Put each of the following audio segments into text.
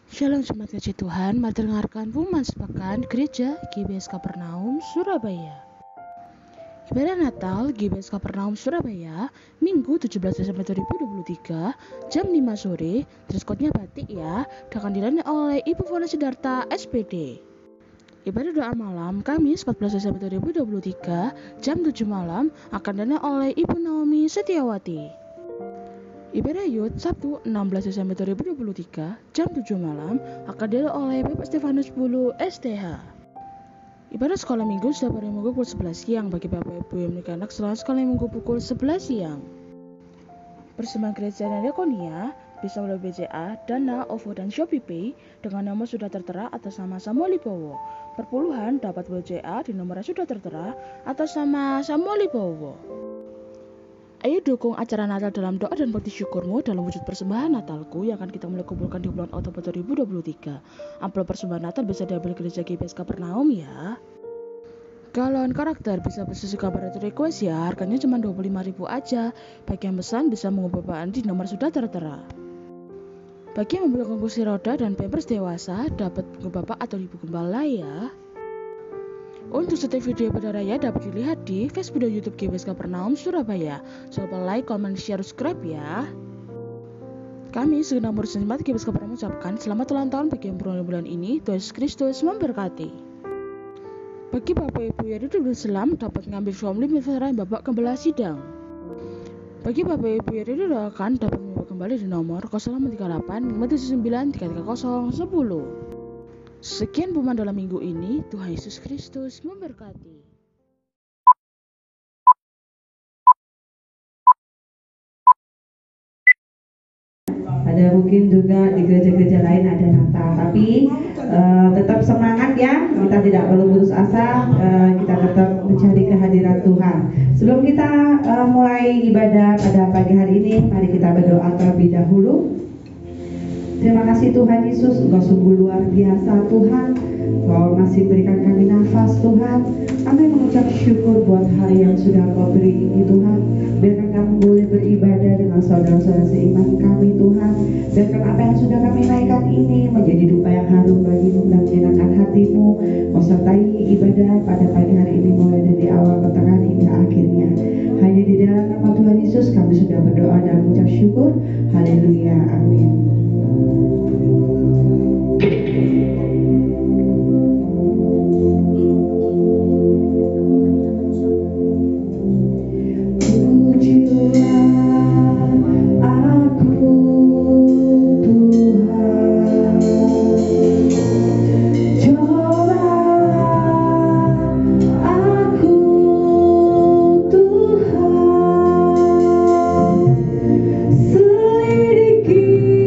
Shalom Jemaat Kasih Tuhan, mari dengarkan pengumuman sepekan Gereja GBS Kapernaum, Surabaya. Ibadah Natal GBS Kapernaum, Surabaya, Minggu 17 Desember 2023, jam 5 sore, dress code-nya batik ya, akan dilayani oleh Ibu Fona Sidarta, SPD. Ibadah doa malam Kamis 14 Desember 2023, jam 7 malam, akan dilayani oleh Ibu Naomi Setiawati. Ibadah Yud Sabtu 16 Desember 2023 jam 7 malam akan dilayani oleh Bapak Stefanus Bulu STH. Ibadah sekolah minggu setiap hari minggu pukul 11 siang bagi Bapak Ibu yang memiliki anak setelah sekolah minggu pukul 11 siang. Persembahan gereja dan diakonia bisa melalui BCA, Dana, OVO, dan Shopee Pay dengan nomor sudah tertera atas nama Samuel Libowo. Perpuluhan dapat BCA di nomor yang sudah tertera atas nama Samuel Libowo. Ayo dukung acara Natal dalam doa dan bakti syukurmu dalam wujud persembahan Natalku yang akan kita mulai kumpulkan di bulan Oktober 2023. Amplop persembahan Natal bisa diambil gereja GBS Kapernaum ya. Galon karakter bisa bersisi kabar atau request ya, harganya cuma 25.000 aja. Bagi yang pesan bisa menghubungi Bapak di nomor sudah tertera. Bagi yang membutuhkan kursi roda dan pampers dewasa, dapat menghubungi Bapak atau Ibu Gembala ya. Untuk setiap video pada raya dapat dilihat di Facebook dan YouTube GBS Kapernaum Surabaya. Jangan lupa like, comment, share, subscribe ya. Kami segenap murid jemaat GBS Kapernaum mengucapkan selamat ulang tahun bagi yang berulang bulan ini. Tuhan Yesus Kristus memberkati. Bagi Bapak Ibu yang hidup Islam dapat mengambil suami misalnya Bapak Gembala Sidang. Bagi Bapak Ibu yang didoakan dapat membawa kembali di nomor 0838 579 330 10. Sekian pengumuman dalam minggu ini. Tuhan Yesus Kristus memberkati. Ada mungkin juga di gereja-gereja lain ada Natal, tapi tetap semangat ya, kita tidak perlu putus asa, kita tetap mencari kehadiran Tuhan. Sebelum kita mulai ibadah pada pagi hari ini, mari kita berdoa terlebih dahulu. Terima kasih Tuhan Yesus, Engkau sungguh luar biasa Tuhan. Engkau masih berikan kami nafas Tuhan. Kami mengucap syukur buat hari yang sudah Kau beri ini Tuhan. Biarkan kami boleh beribadah dengan saudara-saudara seiman kami Tuhan. Biarkan apa yang sudah kami naikkan ini menjadi dupa yang harum bagimu dan menyenangkan hatimu. Kau sertai ibadah pada pagi hari ini mulai dari awal, pertengahan hingga akhirnya. Hanya di dalam nama Tuhan Yesus kami sudah berdoa dan mengucap syukur. Haleluya, amin. Selidiki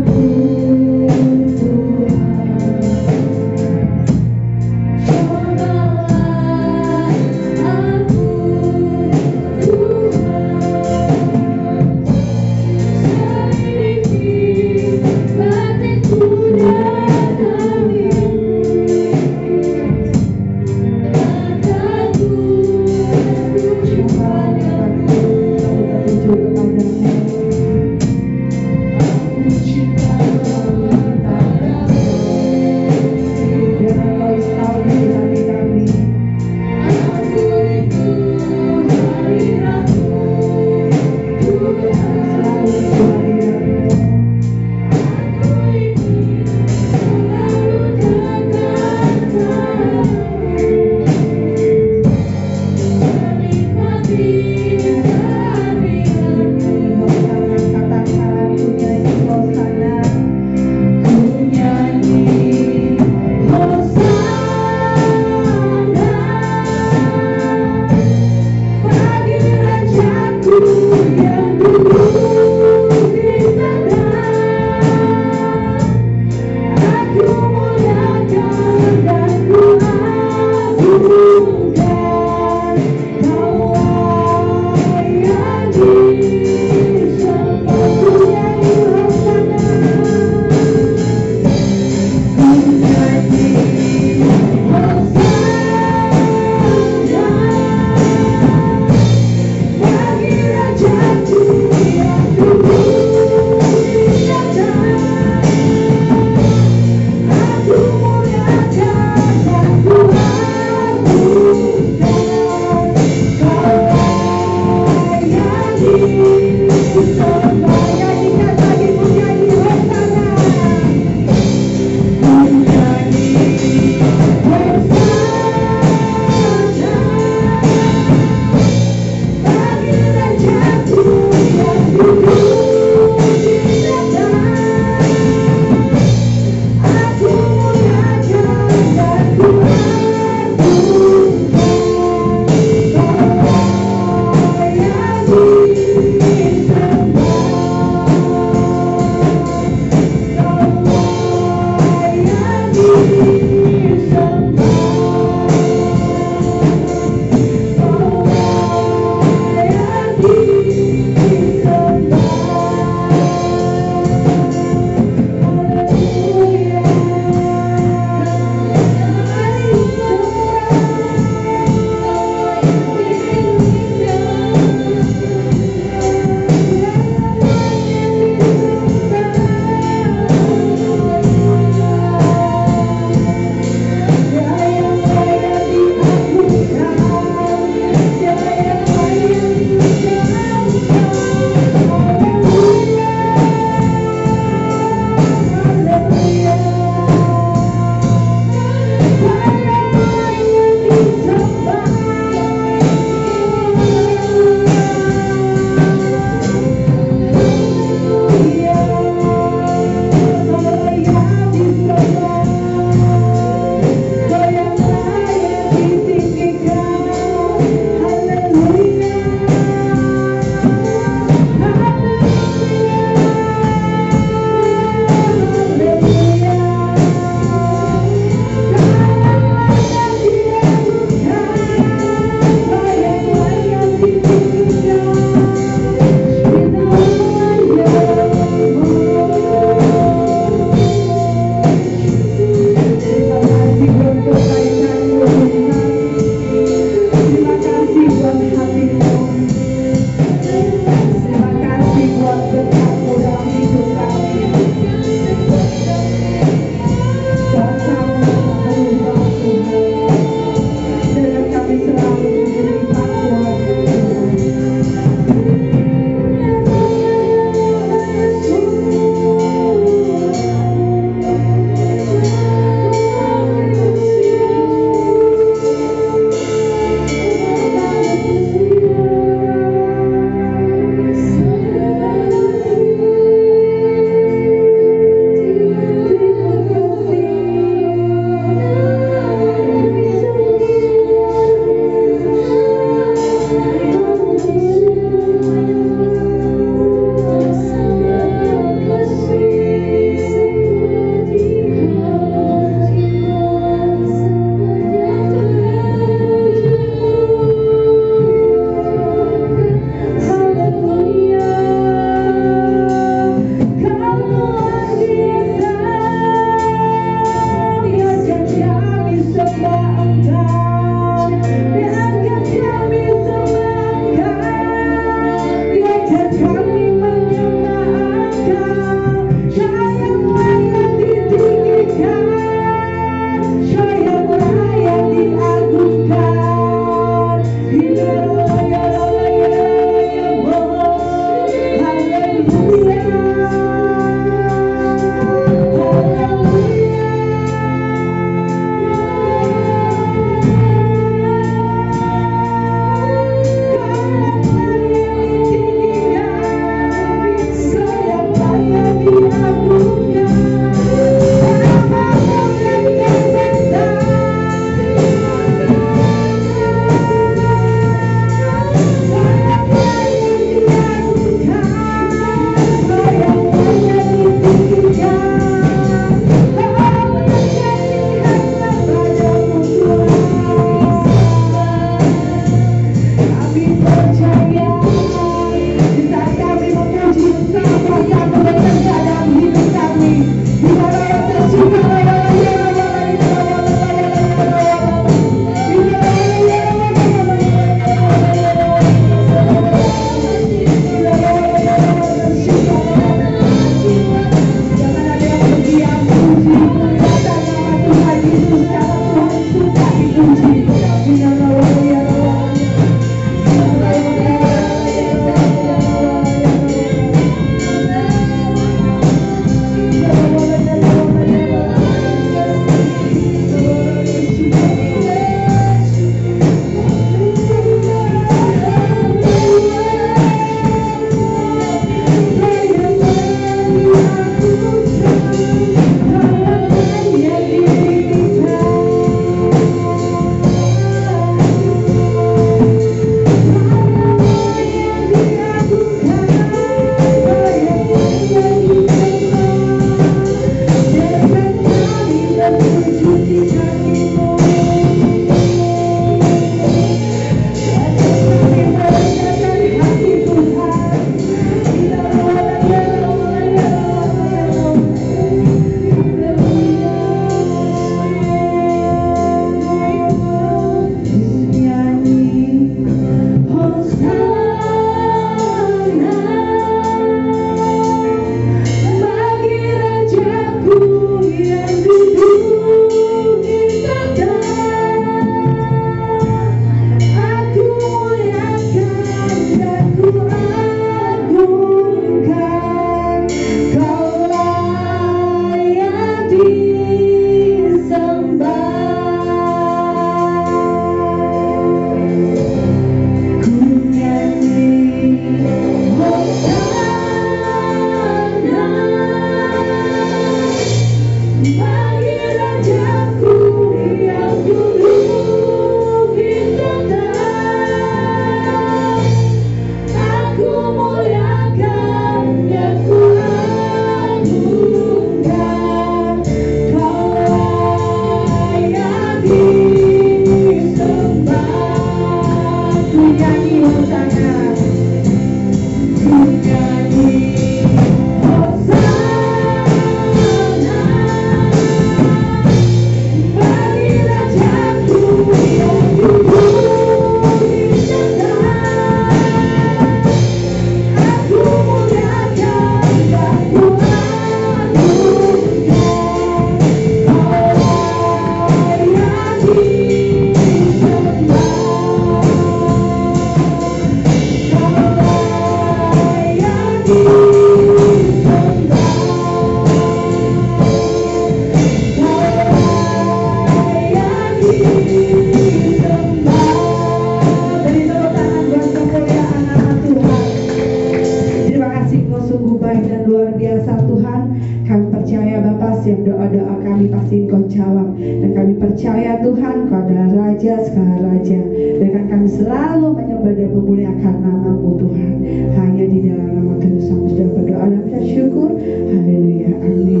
pasti Engkau jawab. Dan kami percaya Tuhan Kau adalah Raja segala Raja. Dan kami selalu menyembah dan memuliakan nama-Mu Tuhan. Hanya di dalam nama Tuhan Yesus kami sudah berdoa dan bersyukur. Haleluya, amin.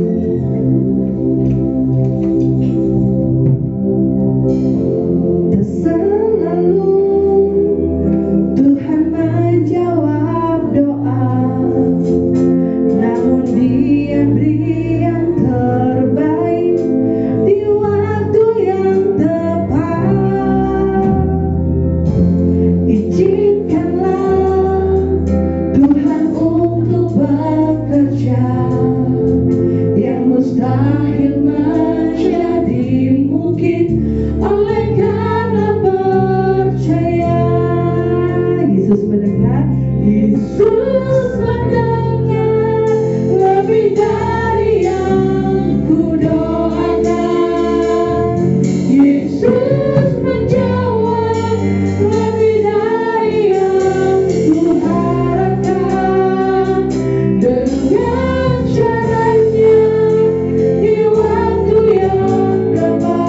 Selalu Tuhan menjawab doa, namun Dia beri yang terbaik di waktu yang tepat. Izinkanlah Tuhan untuk bekerja yang mustahil menjadi mungkin oleh karena percaya. Yesus mendengar, Yesus mendengar lebih dari yang kudoakan. Yesus menjawab lebih dari yang kuharapkan. Dengan caranya di waktu yang tepat,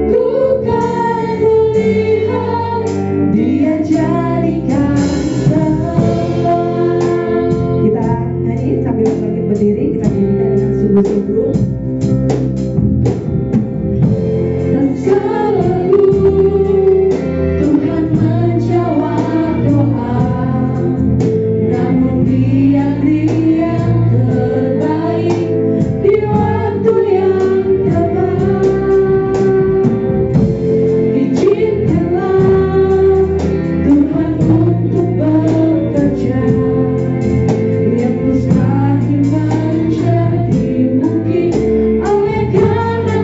ku kan melihat Dia jadikan semua. Kita nyanyi sambil bangkit berdiri, kita nyanyikan dengan sungguh-sungguh. Dan selalu Tuhan menjawab doa, namun Dia beri yang terbaik di waktu yang tepat. Izinkanlah Tuhan untuk bekerja yang mustahil menjadi mungkin oleh karena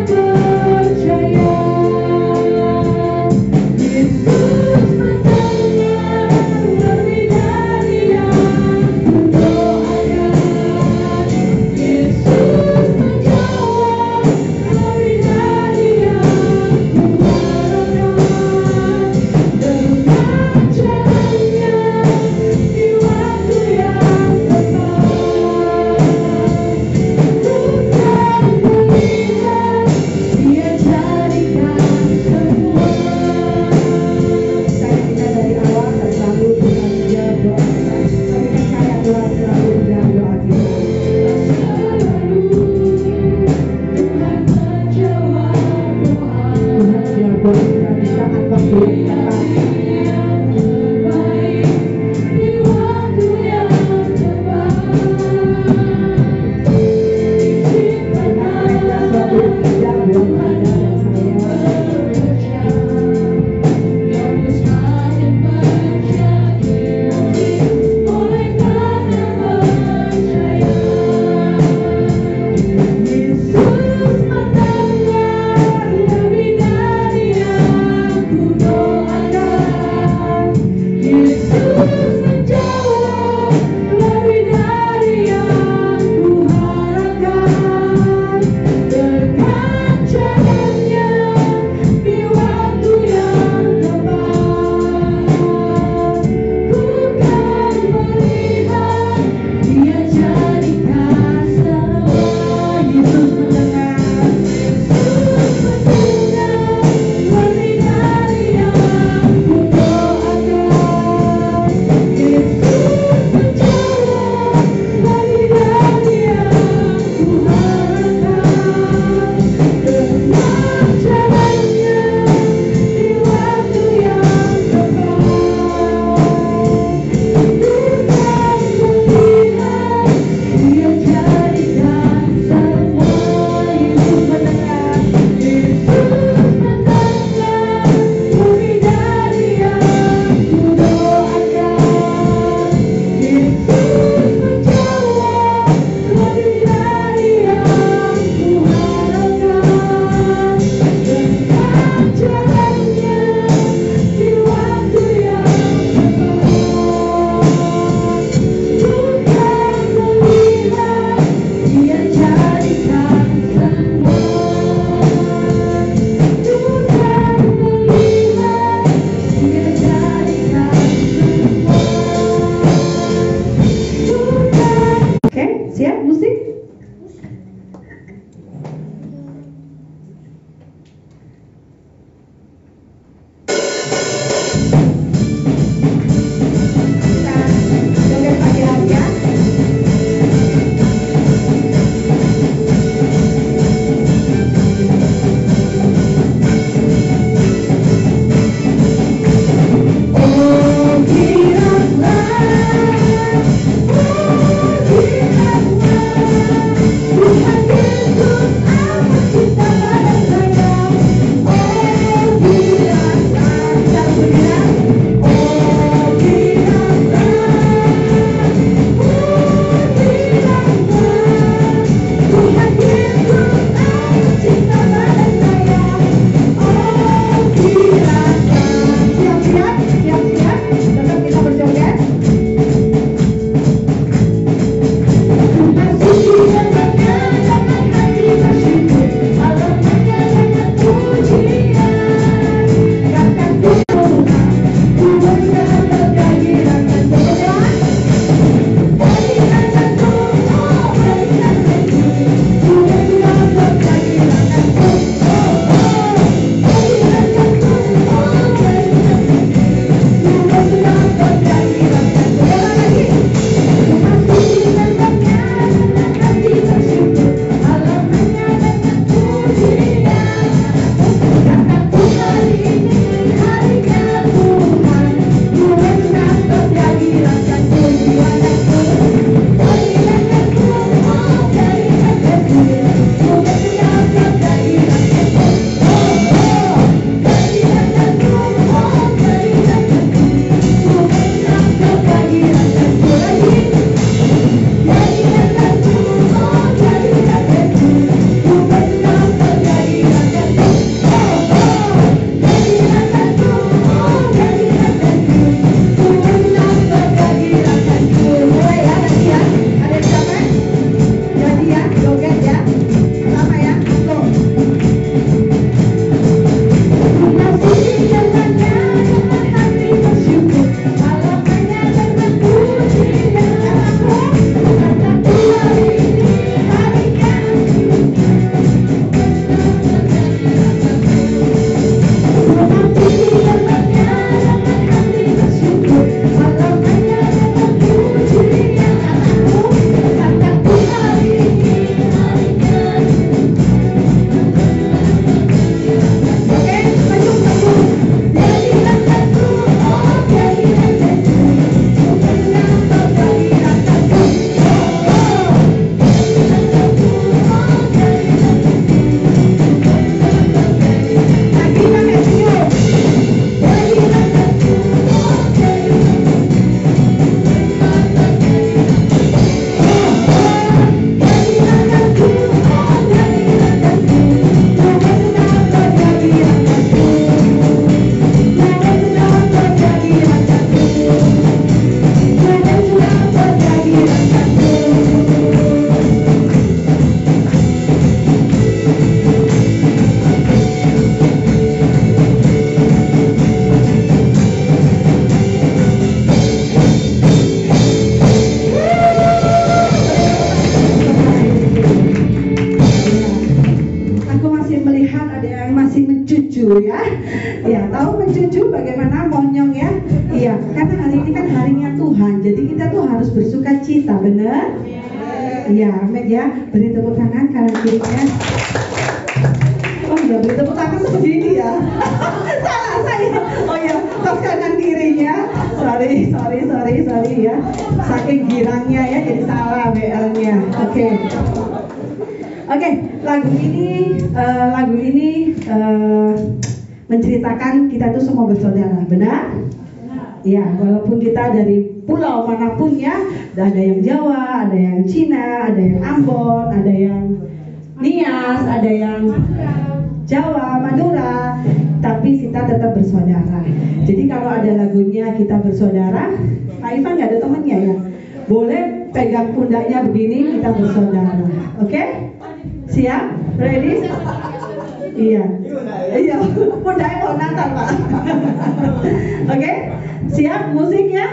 mencucu ya. Ya, tahu mencucu bagaimana monyong ya? Iya, karena hari ini kan harinya Tuhan, jadi kita tuh harus bersuka cita, bener? Iya, amin ya. Beri tepuk tangan kanan kirinya. Oh iya, beri tepuk tangan tuh begini ya. Salah saya. Oh iya, tos kanan kirinya. Sorry ya. Saking girangnya ya, jadi salah BL-nya. Oke, lagu ini menceritakan kita tuh semua bersaudara, benar? Ya, walaupun kita dari pulau manapun ya, ada yang Jawa, ada yang Cina, ada yang Ambon, ada yang Nias, ada yang Jawa, Madura, tapi kita tetap bersaudara. Jadi kalau ada lagunya kita bersaudara, Pak Ivan nggak ada temennya ya, boleh pegang pundaknya begini, kita bersaudara. Oke? Siap? Ready? Iya, pundaknya mau Natal Pak. Oke? Siap musiknya?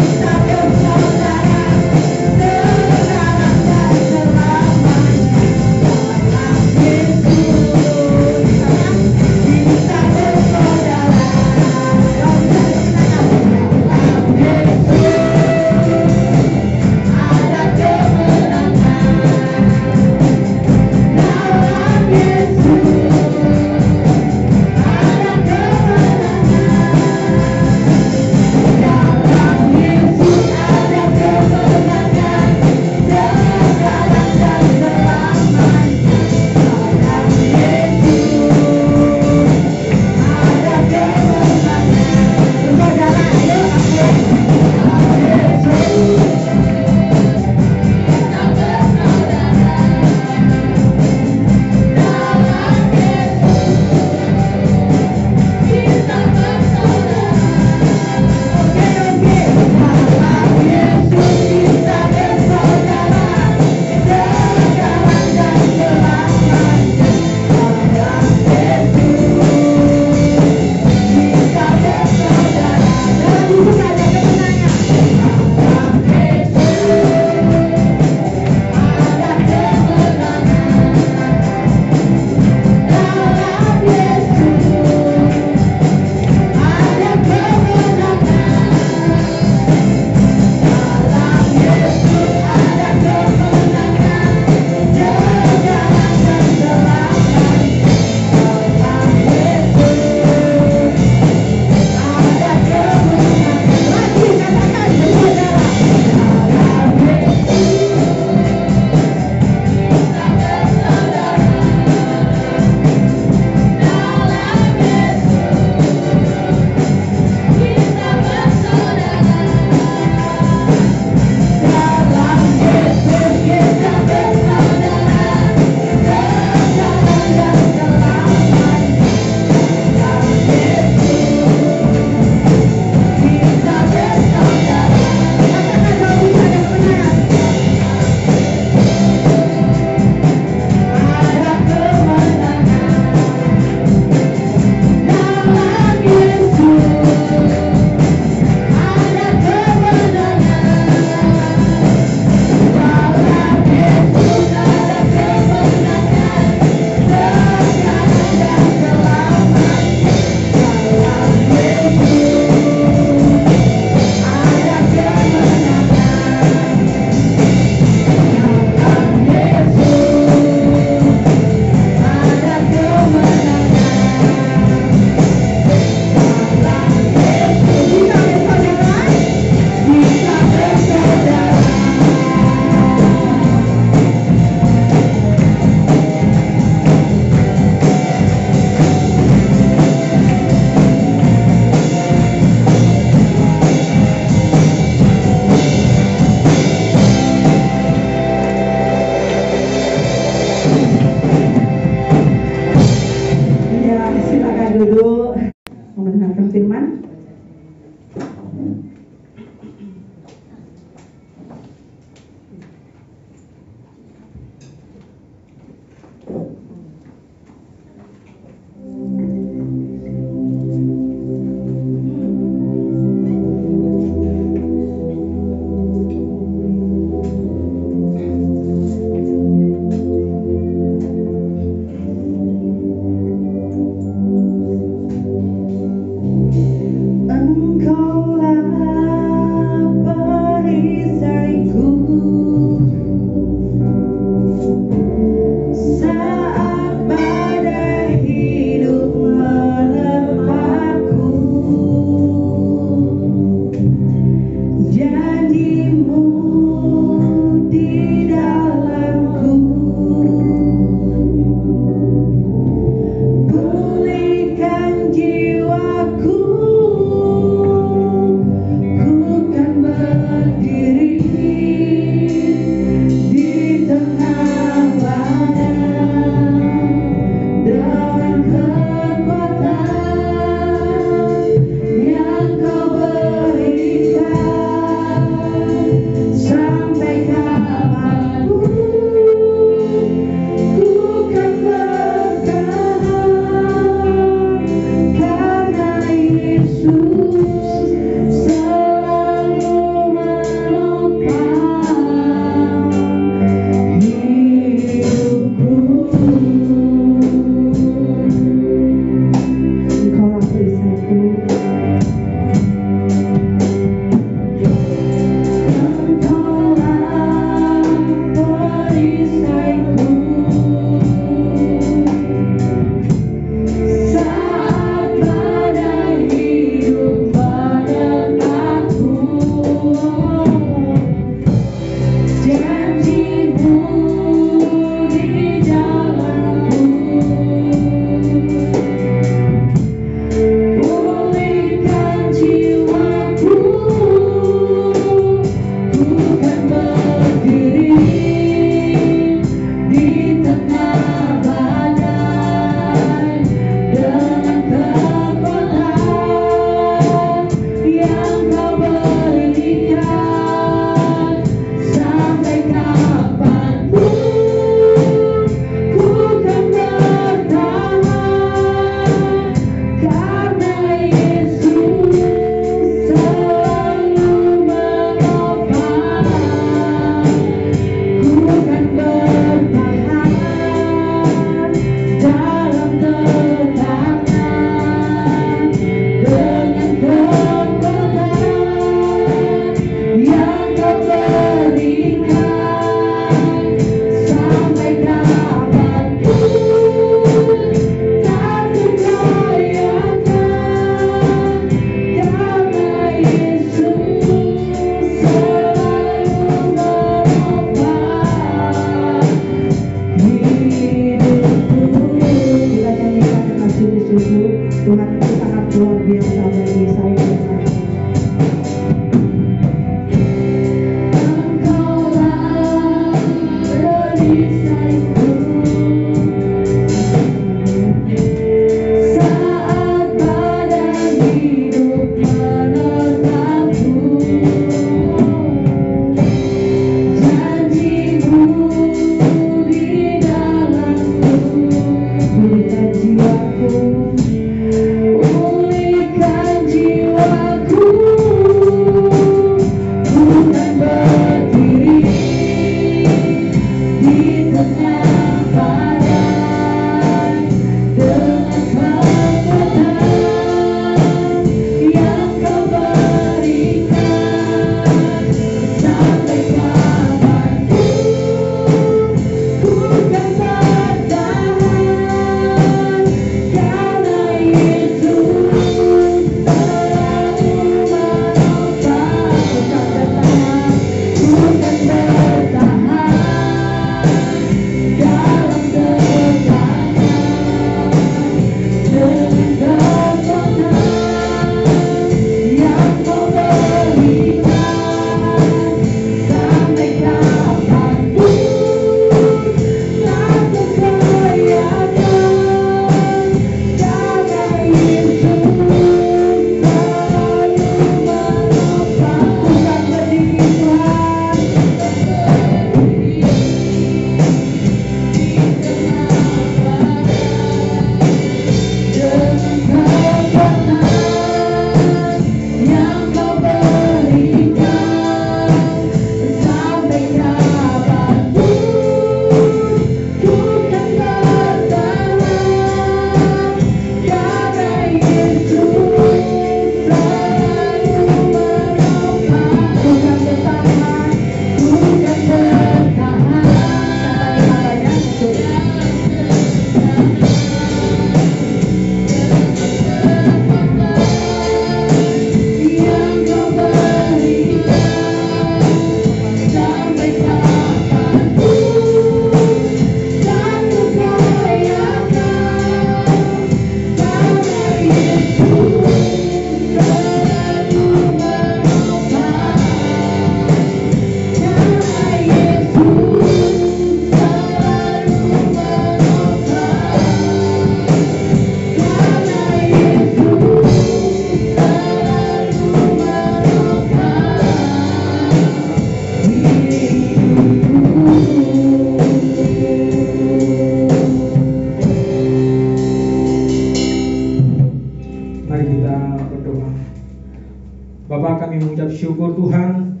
syukur Tuhan,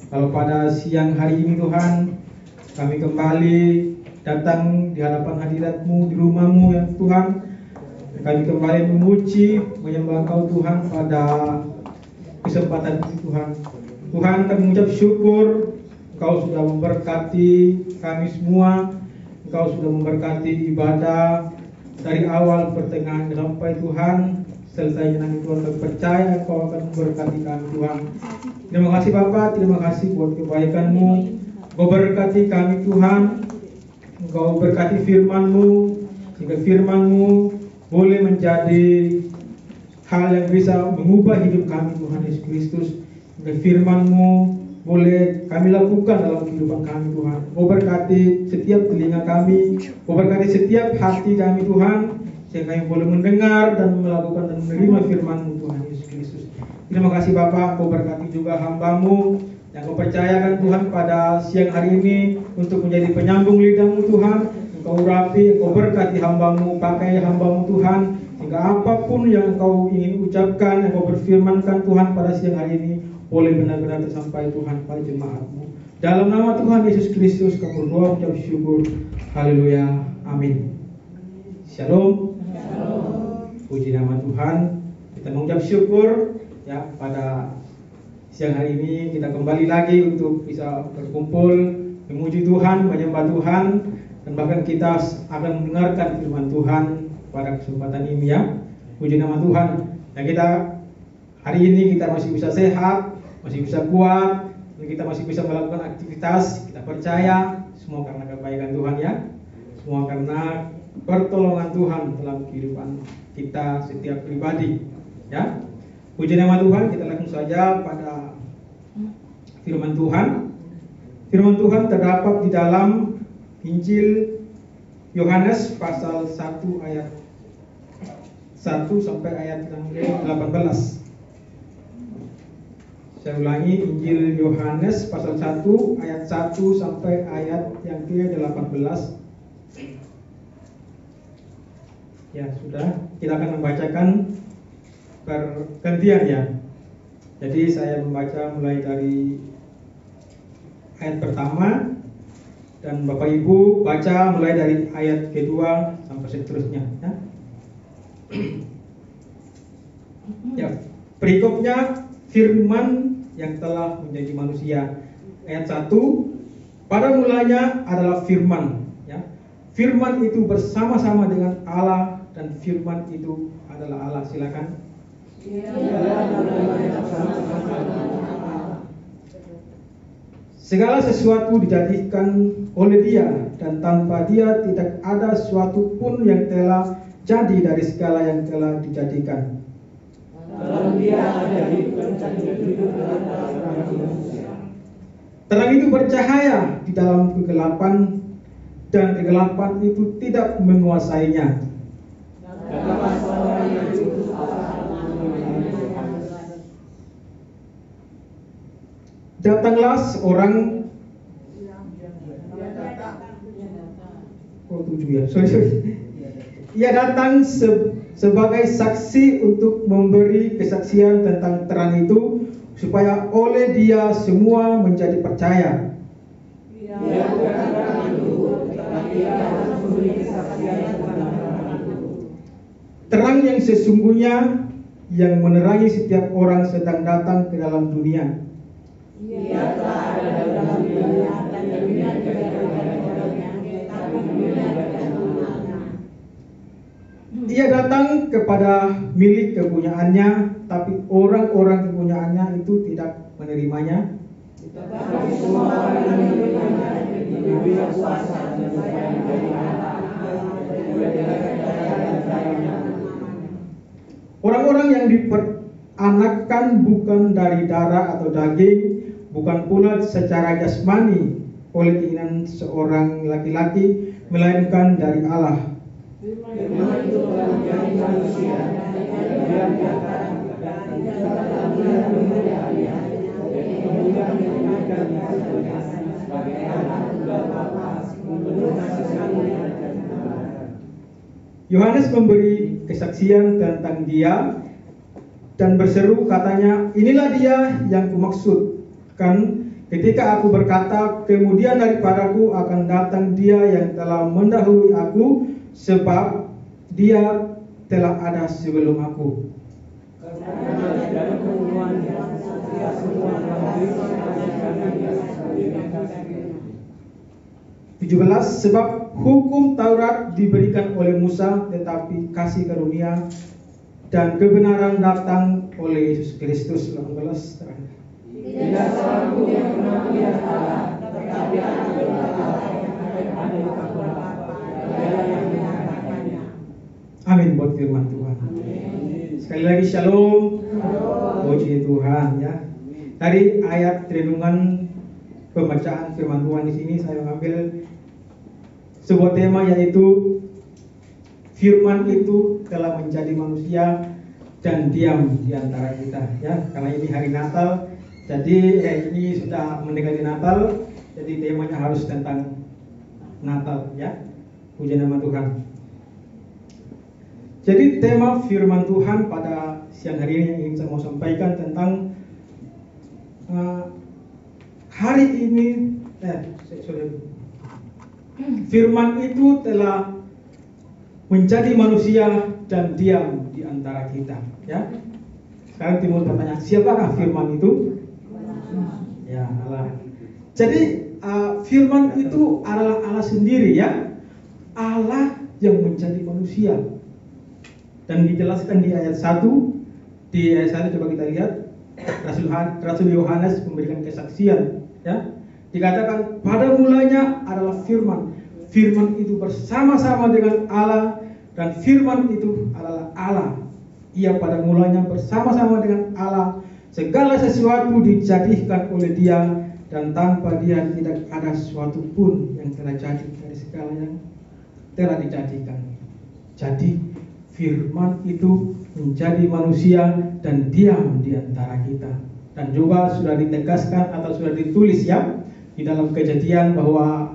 kalau pada siang hari ini Tuhan, kami kembali datang di hadapan hadirat-Mu, di rumah-Mu ya Tuhan. Kami kembali memuji, menyembah Engkau Tuhan pada kesempatan ini Tuhan. Tuhan, kami mengucap syukur Engkau sudah memberkati kami semua. Engkau sudah memberkati ibadah dari awal pertengahan sampai Tuhan selesai nanti Tuhan. Kami percaya Engkau akan memberkati kami Tuhan. Terima kasih Bapa, terima kasih buat kebaikan-Mu. Engkau berkati kami Tuhan. Engkau berkati firman-Mu, sehingga firman-Mu boleh menjadi hal yang bisa mengubah hidup kami Tuhan Yesus Kristus. Sehingga firman-Mu boleh kami lakukan dalam kehidupan kami Tuhan. Engkau berkati setiap telinga kami, Engkau berkati setiap hati kami Tuhan, sehingga kami boleh mendengar dan melakukan dan menerima firman-Mu Tuhan Yesus Kristus. Terima kasih Bapa, Engkau berkati juga hamba-Mu yang Kau percayakan Tuhan pada siang hari ini untuk menjadi penyambung lidah-Mu Tuhan. Engkau urapi, Engkau berkati hamba-Mu, pakai hamba-Mu Tuhan, sehingga apapun yang Engkau ingin ucapkan, yang Kau berfirmankan Tuhan pada siang hari ini boleh benar-benar tersampai Tuhan pada jemaat-Mu. Dalam nama Tuhan Yesus Kristus kami berdoa mengucap syukur. Haleluya. Amin. Shalom. Puji nama Tuhan. Kita mengucap syukur ya pada siang hari ini kita kembali lagi untuk bisa berkumpul memuji Tuhan, menyembah Tuhan, dan bahkan kita akan mendengarkan firman Tuhan pada kesempatan ini ya. Puji nama Tuhan. Dan kita hari ini kita masih bisa sehat, masih bisa kuat, dan kita masih bisa melakukan aktivitas. Kita percaya semua karena kebaikan Tuhan ya. Semua karena pertolongan Tuhan dalam kehidupan kita setiap pribadi ya. Puji nama Tuhan. Kita langsung saja pada firman Tuhan. Firman Tuhan terdapat di dalam Injil Yohanes pasal 1 ayat 1 sampai ayat yang ke-18. Saya ulangi, Injil Yohanes pasal 1 ayat 1 sampai ayat yang ke-18. Ya, sudah. Kita akan membacakan bergantian ya. Jadi saya membaca mulai dari ayat pertama dan Bapak Ibu baca mulai dari ayat kedua sampai seterusnya ya. Ya, berikutnya firman yang telah menjadi manusia. Ayat 1, pada mulanya adalah firman ya. Firman itu bersama-sama dengan Allah dan firman itu adalah Allah. Silakan. Segala sesuatu dijadikan oleh Dia, dan tanpa Dia tidak ada sesuatu pun yang telah jadi dari segala yang telah dijadikan. Terang itu bercahaya di dalam kegelapan, dan kegelapan itu tidak menguasainya. Datanglah seorang Ia datang sebagai saksi untuk memberi kesaksian tentang terang itu, supaya oleh Dia semua menjadi percaya. Terang yang sesungguhnya yang menerangi setiap orang sedang datang ke dalam dunia. Ia telah ada dalam dunia, dan dunia tidak ada-adanya, tapi dunia tidak mengenalnya. Ia datang kepada milik kepunyaannya, tapi orang-orang kepunyaannya itu tidak menerimanya. Tetapi semua orang yang menerimanya diberi kuasa dan supaya menjadi anak, orang-orang yang diperanakkan bukan dari darah atau daging, bukan pula secara jasmani oleh keinginan seorang laki-laki, melainkan dari Allah. Yohanes memberi kesaksian tentang Dia dan berseru katanya, inilah dia yang kumaksudkan ketika aku berkata, kemudian daripadaku akan datang dia yang telah mendahului aku, sebab dia telah ada sebelum aku. 17, sebab hukum Taurat diberikan oleh Musa, tetapi kasih karunia dan kebenaran datang oleh Yesus Kristus. 18 terakhir. Tidak seorang yang pernah melihat Allah, tetapi Anak berkata, ada di kampung Bapa, dialah yang menyatakannya. Amin buat firman Tuhan. Sekali lagi shalom. Puji Tuhan ya. Dari ayat renungan pembacaan firman Tuhan di sini saya mengambil sebuah tema, yaitu firman itu telah menjadi manusia dan diam di antara kita ya. Karena ini hari Natal, jadi ini sudah mendekati Natal, jadi temanya harus tentang Natal ya. Puji nama Tuhan. Jadi tema firman Tuhan pada siang hari ini yang ingin saya mau sampaikan tentang hari ini firman itu telah menjadi manusia dan diam di antara kita ya. Sekarang timbul pertanyaan, siapakah firman itu? Ya, Allah. Jadi firman itu adalah Allah sendiri ya. Allah yang menjadi manusia. Dan dijelaskan di ayat 1. Di ayat 1 coba kita lihat, Rasul Yohanes memberikan kesaksian ya. Dikatakan pada mulanya adalah firman. Firman itu bersama-sama dengan Allah, dan firman itu adalah Allah. Ia pada mulanya bersama-sama dengan Allah. Segala sesuatu dijadikan oleh Dia, dan tanpa Dia tidak ada sesuatu pun yang telah jadi dari segala yang telah dijadikan. Jadi firman itu menjadi manusia dan diam di antara kita. Dan juga sudah ditegaskan atau sudah ditulis ya di dalam Kejadian bahwa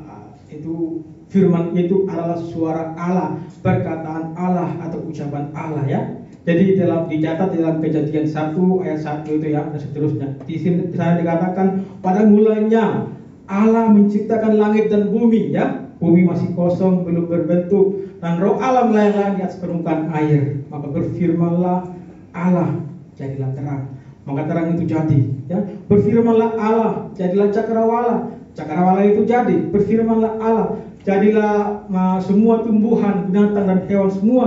itu firman itu adalah suara Allah, perkataan Allah atau ucapan Allah ya. Jadi dicatat dalam Kejadian 1 ayat 1 itu ya, dan seterusnya. Di sini saya dikatakan pada mulanya Allah menciptakan langit dan bumi ya. Bumi masih kosong, belum berbentuk, dan roh Allah melayang di atas permukaan air. Maka berfirmanlah Allah, jadilah terang. Maka terang itu jadi ya. Berfirmanlah Allah, jadilah cakrawala. Cakrawala itu jadi. Berfirmanlah Allah, jadilah semua tumbuhan, binatang dan hewan semua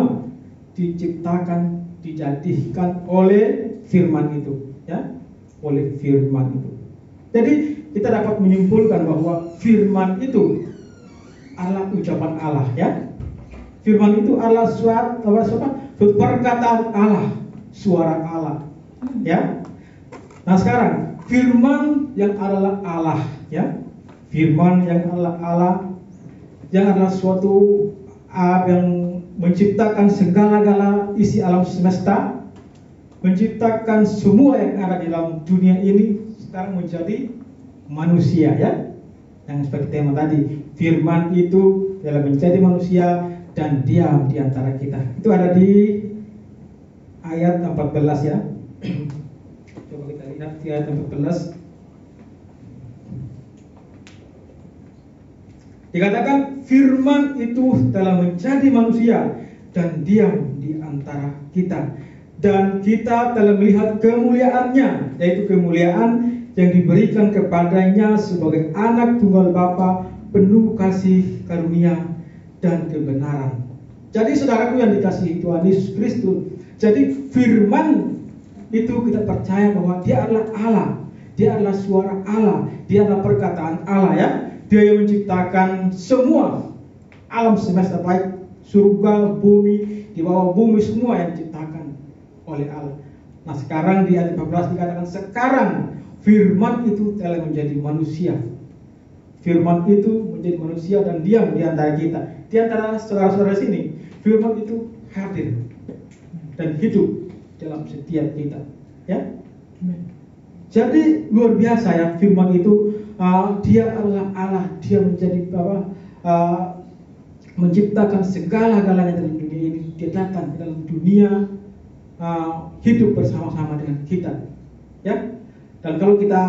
diciptakan, dijadikan oleh firman itu ya. Oleh firman itu. Jadi kita dapat menyimpulkan bahwa firman itu adalah ucapan Allah ya. Firman itu adalah suatu perkataan Allah, suara Allah ya. Nah sekarang firman yang adalah Allah ya. Firman yang adalah Allah, yang adalah suatu yang menciptakan segala-gala isi alam semesta, menciptakan semua yang ada di dalam dunia ini, sekarang menjadi manusia ya. Yang seperti tema tadi, firman itu telah menjadi manusia dan diam di antara kita. Itu ada di ayat 14 ya. Coba kita lihat di ayat 14. Dikatakan firman itu telah menjadi manusia dan diam di antara kita, dan kita telah melihat kemuliaannya, yaitu kemuliaan yang diberikan kepadanya sebagai anak tunggal Bapa, penuh kasih karunia dan kebenaran. Jadi saudaraku yang dikasihi Tuhan Yesus Kristus, jadi firman itu kita percaya bahwa dia adalah Allah, dia adalah suara Allah, dia adalah perkataan Allah ya. Dia yang menciptakan semua alam semesta, baik surga, bumi, di bawah bumi, semua yang diciptakan oleh Allah. Nah sekarang di ayat 14 dikatakan sekarang firman itu telah menjadi manusia. Firman itu menjadi manusia dan diam di antara kita. Di antara saudara-saudara sini, firman itu hadir dan hidup dalam setiap kita ya. Jadi luar biasa ya firman itu. Dia adalah Allah, dia menjadi menciptakan segala-galanya dalam dunia ini. Dia datang dalam dunia hidup bersama-sama dengan kita, ya. Dan kalau kita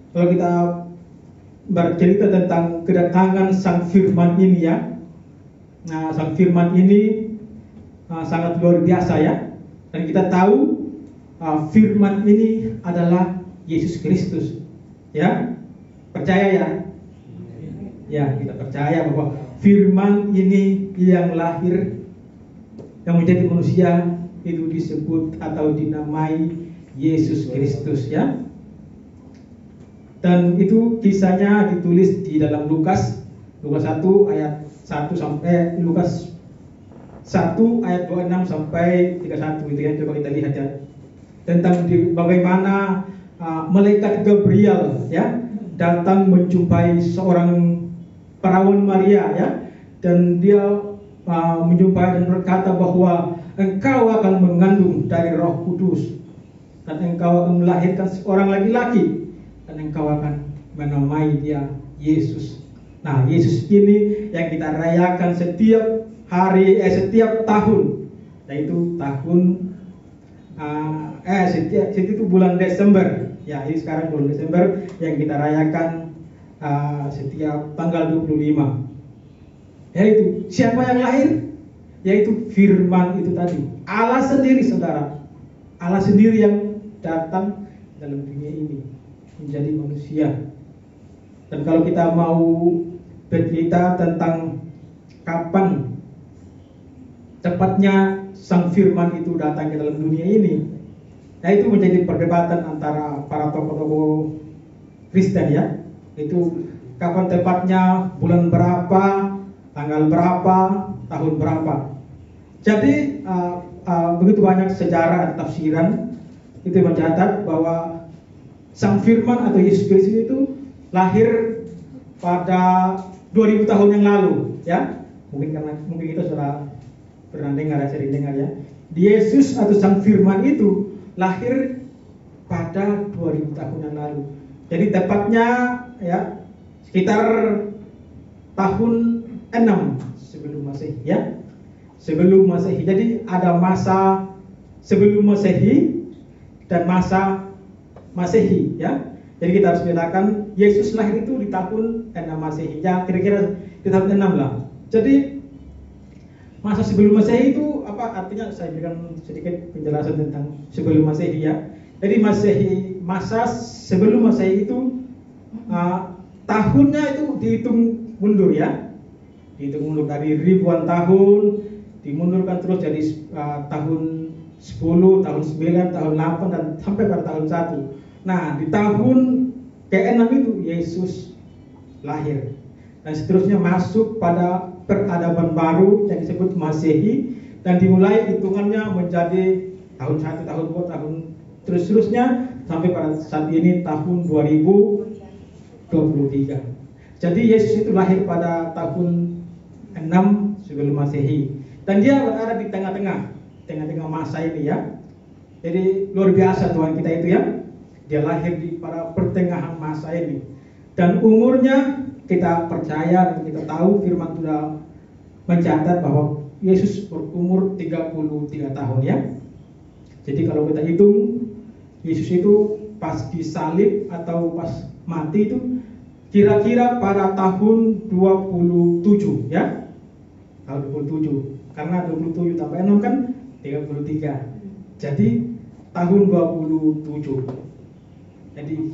kalau kita bercerita tentang kedatangan Sang Firman ini, ya, nah, Sang Firman ini sangat luar biasa, ya. Dan kita tahu Firman ini adalah Yesus Kristus, ya. Percaya, ya? Ya, kita percaya bahwa Firman ini yang lahir, yang menjadi manusia, itu disebut atau dinamai Yesus Kristus, ya. Dan itu kisahnya ditulis di dalam Lukas 1 ayat 1 sampai Lukas 1 ayat 26 sampai 31 gitu, ya. Coba kita lihat, ya, tentang bagaimana malaikat Gabriel, ya, datang menjumpai seorang perawan Maria, ya, dan dia menjumpai dan berkata bahwa engkau akan mengandung dari Roh Kudus dan engkau akan melahirkan seorang laki-laki dan engkau akan menamai dia Yesus. Nah, Yesus ini yang kita rayakan setiap hari, setiap tahun, yaitu tahun itu bulan Desember. Ya, ini sekarang bulan Desember yang kita rayakan setiap tanggal 25. Yaitu siapa yang lahir? Yaitu Firman itu tadi. Allah sendiri, saudara. Allah sendiri yang datang dalam dunia ini menjadi manusia. Dan kalau kita mau bercerita tentang kapan tepatnya Sang Firman itu datang ke dalam dunia ini, nah itu menjadi perdebatan antara para tokoh-tokoh Kristen, ya. Itu kapan tepatnya, bulan berapa, tanggal berapa, tahun berapa. Jadi begitu banyak sejarah dan tafsiran itu mencatat bahwa Sang Firman atau Yesus Kristus itu lahir pada 2000 tahun yang lalu, ya. Mungkin kita sudah pernah dengar, sering dengar, ya. Yesus atau Sang Firman itu lahir pada 2000 tahun yang lalu. Jadi tepatnya, ya, sekitar tahun 6 sebelum Masehi, ya. Sebelum Masehi. Jadi ada masa sebelum Masehi dan masa Masehi, ya. Jadi kita harus bedakan, Yesus lahir itu di tahun 6 Masehi, ya, kira-kira di tahun 6 lah. Jadi masa sebelum Masehi itu apa artinya? Saya berikan sedikit penjelasan tentang sebelum Masehi, ya. Jadi masa sebelum Masehi itu tahunnya itu dihitung mundur, ya. Dihitung mundur dari ribuan tahun, dimundurkan terus jadi tahun 10, tahun 9, tahun 8 dan sampai pada tahun 1. Nah, di tahun ke-6 itu Yesus lahir. Dan seterusnya masuk pada peradaban baru yang disebut Masehi, dan dimulai hitungannya menjadi tahun 1, tahun 2, tahun terus-terusnya sampai pada saat ini tahun 2023. Jadi Yesus itu lahir pada tahun 6 sebelum Masehi, dan dia berada di tengah-tengah masa ini, ya. Jadi luar biasa Tuhan kita itu, ya. Dia lahir di pada pertengahan masa ini, dan umurnya kita percaya dan kita tahu Firman sudah mencatat bahwa Yesus berumur 33 tahun, ya. Jadi kalau kita hitung, Yesus itu pas disalib atau pas mati itu kira-kira pada tahun 27, ya. Tahun 27. Karena 27 tambah 6 kan 33. Jadi tahun 27. Jadi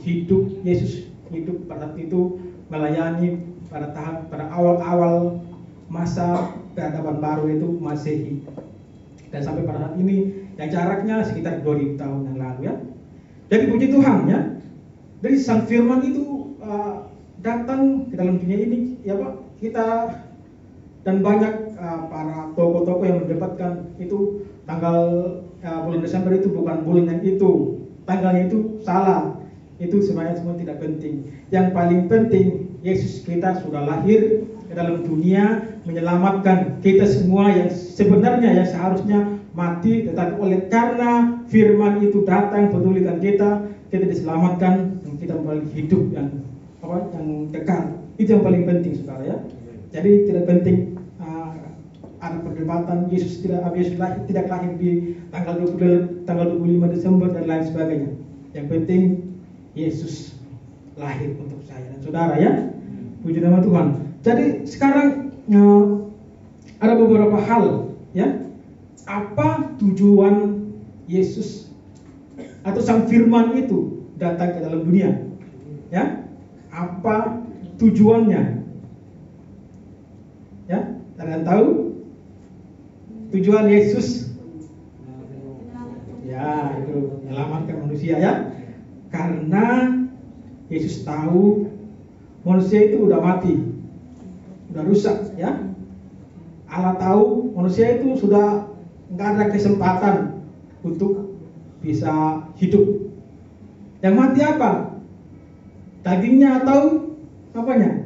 Yesus hidup pada saat itu melayani pada awal-awal masa peradaban baru itu Masehi. Dan sampai pada saat ini yang jaraknya sekitar 2000 tahun yang lalu, ya. Jadi puji Tuhan, ya. Dari Sang Firman itu datang ke dalam dunia ini, ya Pak. Kita dan banyak para tokoh-tokoh yang mendebatkan itu tanggal bulan Desember itu bukan bulan yang itu, tanggalnya itu salah. Itu sebenarnya semua tidak penting. Yang paling penting, Yesus kita sudah lahir ke dalam dunia menyelamatkan kita semua yang sebenarnya yang seharusnya mati, tetapi oleh karena Firman itu datang pedulikan kita diselamatkan dan kita kembali hidup yang kekal. Itu yang paling penting, saudara, ya. Jadi tidak penting ada perdebatan Yesus tidak lahir di tanggal 25 Desember dan lain sebagainya. Yang penting Yesus lahir untuk saya dan saudara ya. Puji nama Tuhan. Jadi sekarang ada beberapa hal ya. Apa tujuan Yesus atau Sang Firman itu datang ke dalam dunia? Ya. Apa tujuannya? Ya, kalian tahu tujuan Yesus? Ya, itu menyelamatkan manusia ya. Karena Yesus tahu manusia itu udah mati, udah rusak ya. Allah tahu manusia itu sudah nggak ada kesempatan untuk bisa hidup. Yang mati apa? Dagingnya atau apanya?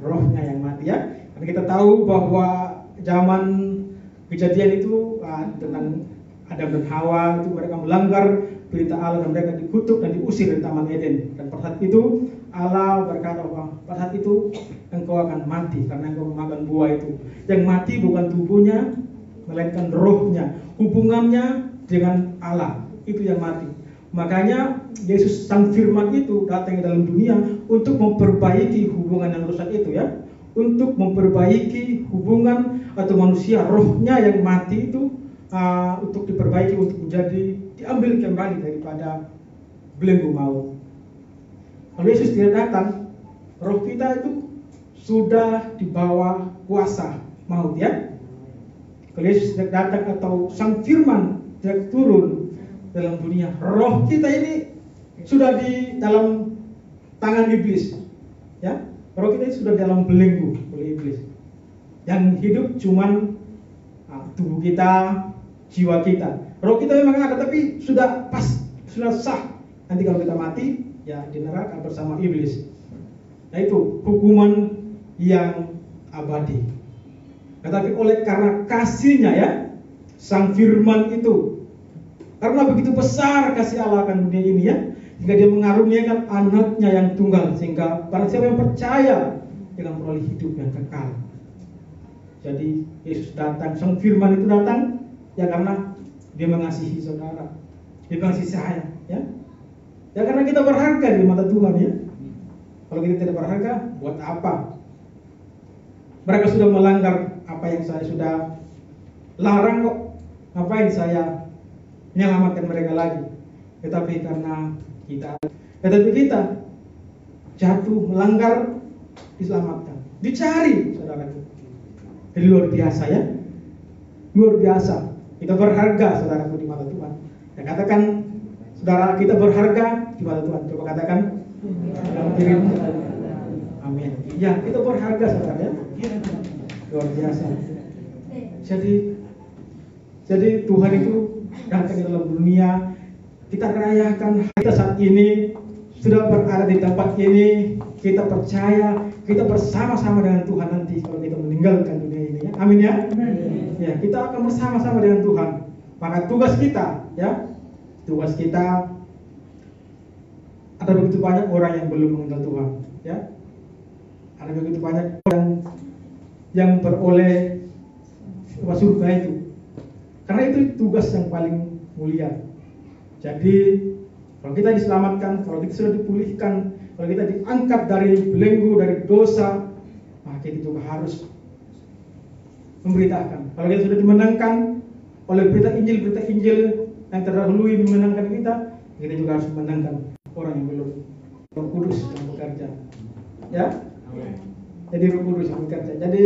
Rohnya yang mati ya. Karena kita tahu bahwa zaman kejadian itu tentang Adam dan Hawa itu mereka melanggar perintah Allah dan mereka dikutuk dan diusir dari Taman Eden. Dan pada saat itu Allah berkata bahwa pada saat itu engkau akan mati karena engkau memakan buah itu. Yang mati bukan tubuhnya melainkan rohnya, hubungannya dengan Allah itu yang mati. Makanya Yesus Sang Firman itu datang ke dalam dunia untuk memperbaiki hubungan yang rusak itu ya, untuk memperbaiki hubungan atau manusia rohnya yang mati itu untuk diperbaiki, untuk menjadi diambil kembali daripada belenggu maut. Kalau Yesus tidak datang, roh kita itu sudah di bawah kuasa maut ya. Kalau Yesus tidak datang atau Sang Firman tidak turun dalam dunia, roh kita ini sudah di dalam tangan iblis ya. Roh kita ini sudah dalam belenggu oleh iblis. Yang hidup cuman tubuh kita, jiwa kita. Roh kita memang ada tapi sudah sah. Nanti kalau kita mati ya di neraka bersama iblis. Nah itu hukuman yang abadi. Tetapi oleh karena kasihnya ya, Sang Firman itu, karena begitu besar kasih Allah akan dunia ini ya, hingga dia mengaruniakan anaknya yang tunggal, sehingga barang siapa yang percaya dengan memperoleh hidup yang kekal. Jadi Yesus datang, Sang Firman itu datang ya karena dia mengasihi saudara, dia mengasihi saya ya. Ya karena kita berharga di mata Tuhan ya. Kalau kita tidak berharga, buat apa? Mereka sudah melanggar apa yang saya sudah larang kok. Ngapain saya menyelamatkan mereka lagi? Tetapi karena kita jatuh, melanggar, diselamatkan, dicari saudaraku. Jadi luar biasa ya. Luar biasa. Kita berharga saudaraku di mata Tuhan. Ya katakan saudara kita berharga di mata Tuhan. Coba katakan dalam dirimu. Amin. Ya, kita berharga saudara ya. Luar biasa. Jadi Tuhan itu datang ke dalam dunia. Kita rayakan kita saat ini sudah berada di tempat ini. Kita percaya kita bersama-sama dengan Tuhan nanti kalau kita meninggalkan dunia ini ya. Amin ya. Ya, kita akan bersama-sama dengan Tuhan. Maka tugas kita ya, tugas kita, ada begitu banyak orang yang belum mengenal Tuhan ya. Ada begitu banyak orang yang beroleh surga itu. Karena itu tugas yang paling mulia. Jadi kalau kita diselamatkan, kalau kita sudah dipulihkan, kalau kita diangkat dari belenggu, dari dosa, maka kita juga harus memberitakan. Kalau kita sudah dimenangkan oleh berita Injil yang terdahului memenangkan kita juga harus memenangkan orang yang belum. Roh Kudus yang bekerja. Ya? Jadi Roh Kudus yang bekerja. Jadi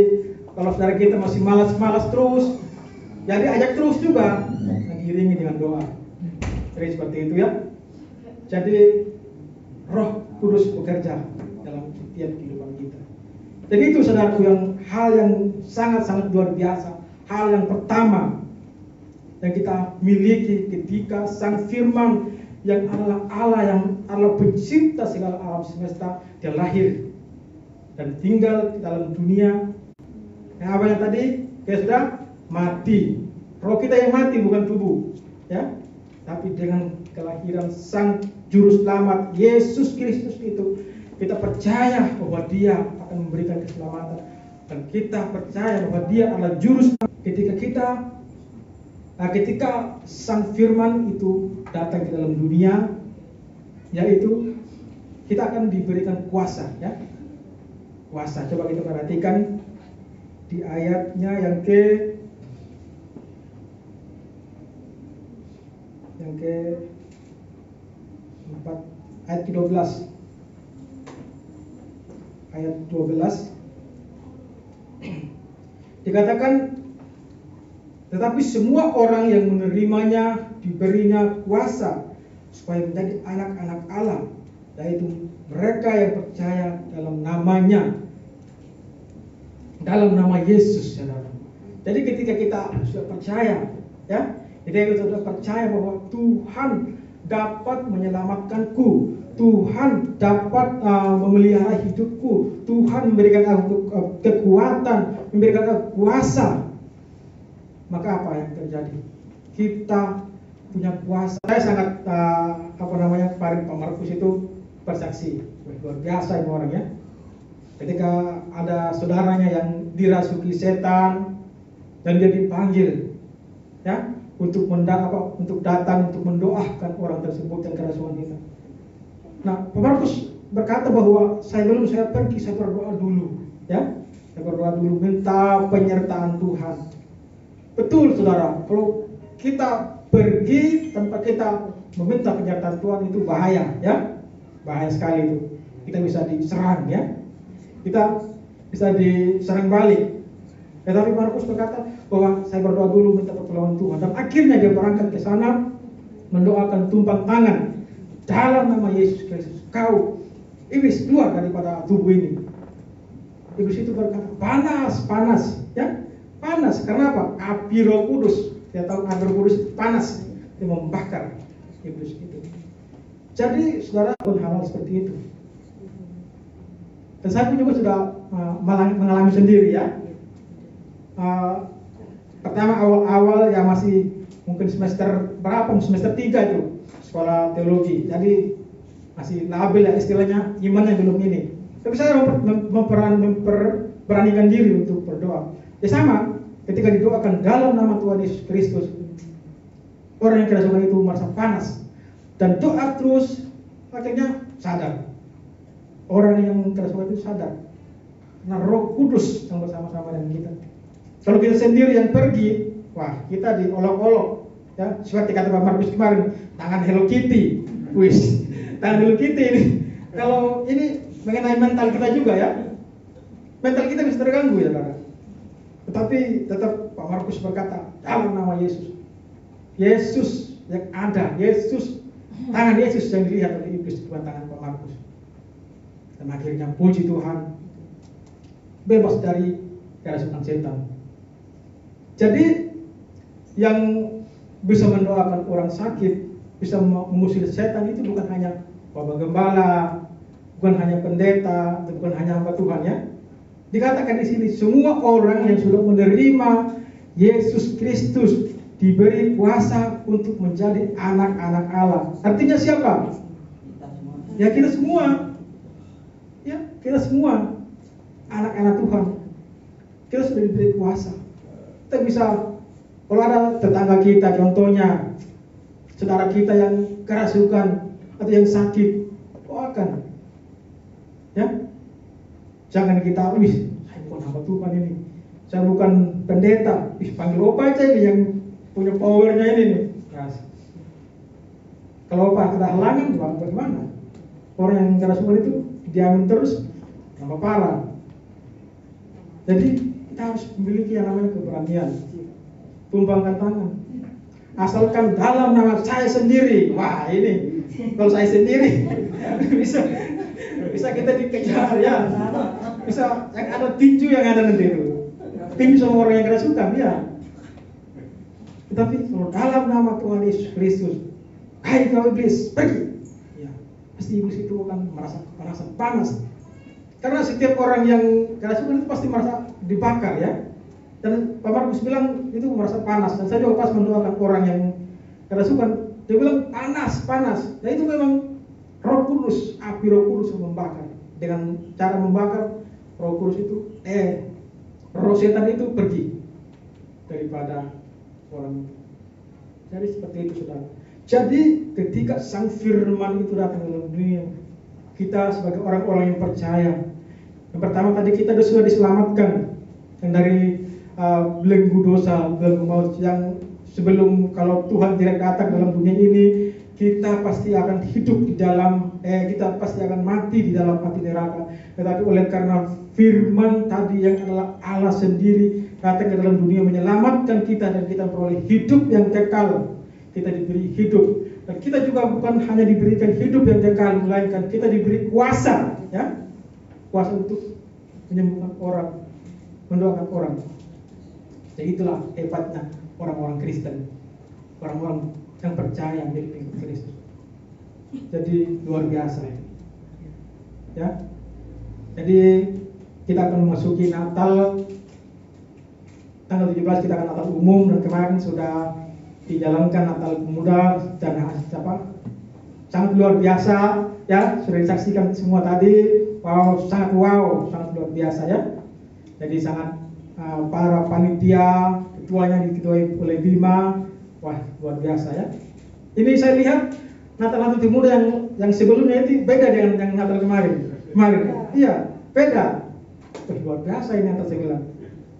kalau saudara kita masih malas-malas terus, jadi ajak terus juga, dan iringi dengan doa. Jadi seperti itu ya. Jadi Roh Kudus bekerja dalam setiap kehidupan kita. Jadi itu saudaraku yang hal yang sangat-sangat luar biasa. Hal yang pertama yang kita miliki ketika Sang Firman yang adalah Allah, yang adalah pencipta segala alam semesta, dia lahir dan tinggal di dalam dunia. Yang apa yang tadi? Dia sudah mati. Roh kita yang mati bukan tubuh, ya. Tapi dengan kelahiran Sang Juru Selamat Yesus Kristus itu, kita percaya bahwa Dia akan memberikan keselamatan dan kita percaya bahwa Dia adalah juru selamat. Ketika Sang Firman itu datang ke dalam dunia, yaitu kita akan diberikan kuasa, ya. Kuasa. Coba kita perhatikan di ayatnya yang ke 4 ayat ke-12. Ayat 12 dikatakan, tetapi semua orang yang menerimanya diberinya kuasa supaya menjadi anak-anak Allah, yaitu mereka yang percaya dalam namanya, dalam nama Yesus, saudara. Jadi ketika kita sudah percaya, ya, ketika kita sudah percaya bahwa Tuhan dapat menyelamatkanku, Tuhan dapat memelihara hidupku, Tuhan memberikan aku kekuatan, memberikan aku kuasa, maka apa yang terjadi? Kita punya kuasa. Saya sangat Pak Markus itu bersaksi, luar biasa ini orangnya. Ketika ada saudaranya yang dirasuki setan dan dia dipanggil, ya, untuk datang untuk mendoakan orang tersebut yang kerasukan itu. Nah, Pak Markus berkata bahwa saya pergi, saya berdoa dulu, ya, saya berdoa dulu minta penyertaan Tuhan. Betul, saudara, kalau kita pergi tanpa kita meminta penyertaan Tuhan itu bahaya, ya, bahaya sekali itu. Kita bisa diserang, ya, kita bisa diserang balik. Tetapi Markus berkata bahwa saya berdoa dulu minta pertolongan Tuhan, dan akhirnya dia berangkat ke sana mendoakan tumpang tangan dalam nama Yesus Kristus. Kau iblis keluar daripada tubuh ini. Iblis itu berkata panas, ya, panas. Karena apa? Api Roh Kudus. Dia tahu api Roh Kudus panas, dia membakar iblis itu. Jadi saudara pun hal seperti itu. Dan saya pun juga sudah mengalami sendiri, ya. Pertama awal-awal ya masih mungkin semester 3 itu sekolah teologi, jadi masih labil, ya, istilahnya imannya belum ini. Tapi saya memberanikan diri untuk berdoa. Ya sama, ketika didoakan dalam nama Tuhan Yesus Kristus, orang yang kerasukan itu merasa panas dan doa terus, akhirnya sadar. Orang yang kerasukan itu sadar karena Roh Kudus yang bersama-sama dengan kita. Kalau kita sendiri yang pergi, wah, kita diolok-olok, ya, seperti kata Pak Markus kemarin, tangan Hello Kitty, wis, tangan Hello Kitty ini. Kalau ini mengenai mental kita juga, ya, mental kita bisa terganggu, ya, saudara. Tetapi tetap Pak Markus berkata dalam nama Yesus, Yesus yang ada, Yesus, tangan Yesus yang dilihat oleh iblis, bukan tangan Pak Markus. Dan akhirnya puji Tuhan, bebas dari kerasukan setan. Jadi yang bisa mendoakan orang sakit, bisa mengusir setan itu bukan hanya Bapak Gembala, bukan hanya pendeta, bukan hanya hamba Tuhan, ya. Dikatakan di sini semua orang yang sudah menerima Yesus Kristus diberi kuasa untuk menjadi anak-anak Allah. Artinya siapa? Ya, kita semua. Ya, kita semua anak-anak Tuhan. Kita sudah diberi kuasa. Kita bisa, kalau ada tetangga kita, contohnya saudara kita yang kerasukan atau yang sakit, doakan, ya. Jangan kita, saya bukan hamba Tuhan ini, saya bukan pendeta, panggil opa aja ini yang punya powernya ini nih. Nah, kalau opa ada halangan, bagaimana? Orang yang kerasukan itu diamin terus, tambah parah. Jadi kita harus memiliki yang namanya keberanian, tumpangkan tangan. Asalkan dalam nama saya sendiri, wah ini, kalau saya sendiri bisa kita dikejar, ya. Bisa yang ada tinju yang ada nanti itu, tinju sama orang yang kerasukan, ya. Tetapi kalau dalam nama Tuhan Yesus Kristus, hai kau iblis, pergi, ya, pasti iblis itu akan merasa panas. Karena setiap orang yang kerasukan itu pasti merasa dibakar, ya. Dan Pak Markus bilang itu merasa panas. Dan saya juga pas mendoakan orang yang kerasukan, dia bilang panas. Nah itu memang Roh Kudus, api Roh Kudus yang membakar. Dengan cara membakar Roh Kudus itu roh setan itu pergi daripada orang. Jadi seperti itu, saudara. Jadi ketika Sang Firman itu datang dalam dunia, kita sebagai orang-orang yang percaya, yang pertama tadi kita sudah diselamatkan yang dari belenggu dosa, belenggu maut, yang sebelum kalau Tuhan tidak datang dalam dunia ini, kita pasti akan hidup di dalam kita pasti akan mati di dalam api neraka. Tetapi oleh karena firman tadi yang adalah Allah sendiri datang ke dalam dunia menyelamatkan kita, dan kita memperoleh hidup yang kekal. Kita diberi hidup, dan kita juga bukan hanya diberikan hidup yang kekal, melainkan kita diberi kuasa, ya, kuasa untuk menyembuhkan orang, mendoakan orang. Jadi itulah hebatnya orang-orang Kristen, orang-orang yang percaya milik pengikut Kristus. Jadi luar biasa, ya. Jadi kita akan memasuki Natal tanggal 17, kita akan Natal umum, dan kemarin sudah dijalankan Natal Pemuda dan sangat luar biasa, ya, sudah disaksikan semua tadi. Sangat luar biasa, ya. Jadi sangat para panitia, ketuanya diketuai oleh Bima, luar biasa, ya. Ini saya lihat Natal Pemuda yang sebelumnya itu beda dengan yang Natal kemarin. Iya, beda. Luar biasa ini Natal saya bilang.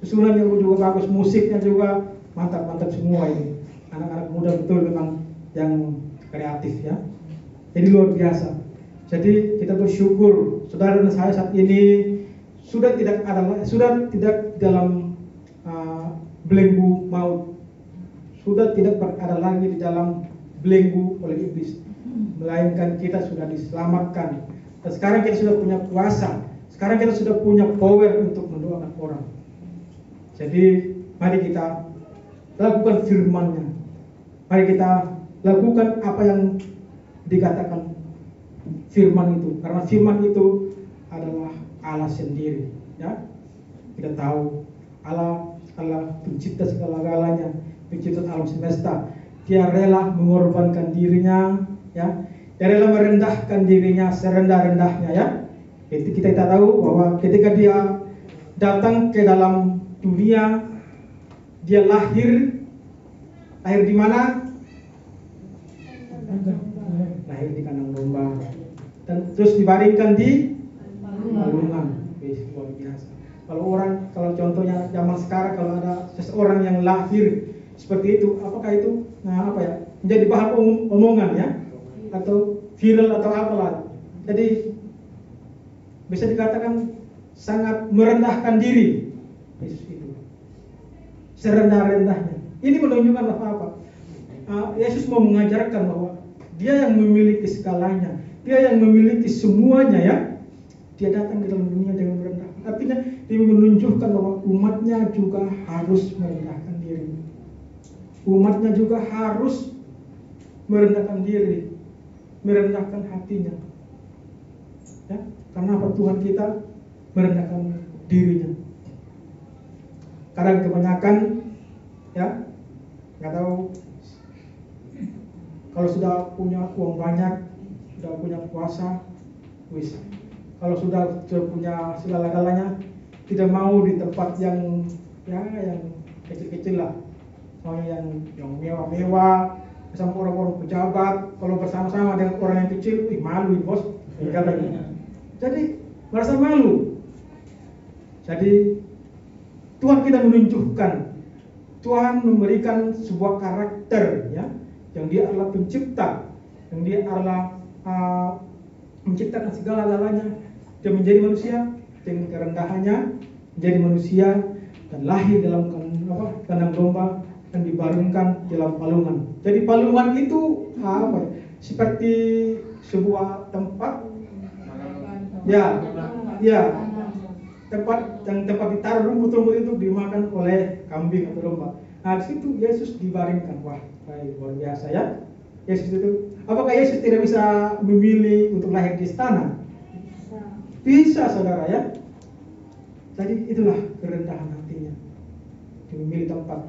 Susunannya juga bagus, musiknya juga mantap semua ini. Anak-anak muda betul memang yang kreatif, ya. Jadi luar biasa. Jadi kita bersyukur saudara dan saya saat ini sudah tidak dalam belenggu maut, sudah tidak berada lagi di dalam belenggu oleh iblis, melainkan kita sudah diselamatkan. Dan sekarang kita sudah punya kuasa, sekarang kita sudah punya power untuk mendoakan orang. Jadi mari kita lakukan firman-Nya. Mari kita lakukan apa yang dikatakan firman itu, karena firman itu adalah Allah sendiri, ya. Kita tahu Allah pencipta segala-galanya, pencipta alam semesta. Dia rela mengorbankan dirinya, ya. Dia rela merendahkan dirinya serendah-rendahnya, ya. Kita tahu bahwa ketika dia datang ke dalam dunia, dia lahir di mana? Lahir di kandang domba, dan terus dibaringkan di palungan. Luar biasa. Kalau contohnya zaman sekarang, kalau ada seseorang yang lahir seperti itu, apakah itu menjadi bahan omongan, ya, atau viral atau apalah. Jadi bisa dikatakan sangat merendahkan diri. Yesus itu serendah-rendahnya. Ini menunjukkan apa? Yesus mau mengajarkan bahwa Dia yang memiliki segalanya, Dia yang memiliki semuanya, ya. Dia datang ke dalam dunia dengan merendah. Artinya dia menunjukkan bahwa umatnya juga harus merendahkan diri. Umatnya juga harus merendahkan diri, merendahkan hatinya, ya. Karena apa? Tuhan kita merendahkan dirinya. Kadang kebanyakan, ya, nggak tahu, kalau sudah punya uang banyak, sudah punya kuasa, kalau sudah punya segala-galanya, tidak mau di tempat yang kecil-kecil lah, soalnya yang mewah-mewah, sama orang-orang pejabat. Kalau bersama-sama dengan orang yang kecil, malu bos, jadi merasa malu. Jadi Tuhan kita menunjukkan, Tuhan memberikan sebuah karakter, ya, yang Dia adalah pencipta, yang Dia adalah menciptakan segala-galanya. Dia menjadi manusia dengan kerendahannya, menjadi manusia dan lahir dalam kandang domba dan dibaringkan dalam palungan. Jadi palungan itu seperti sebuah tempat, tempat ditaruh rumput-rumput itu dimakan oleh kambing atau domba. Nah, di situ Yesus dibaringkan. Luar biasa, ya. Yesus itu, apakah Yesus tidak bisa memilih untuk lahir di istana? Bisa, saudara, ya. Jadi itulah kerendahan hatinya. Dia memilih tempat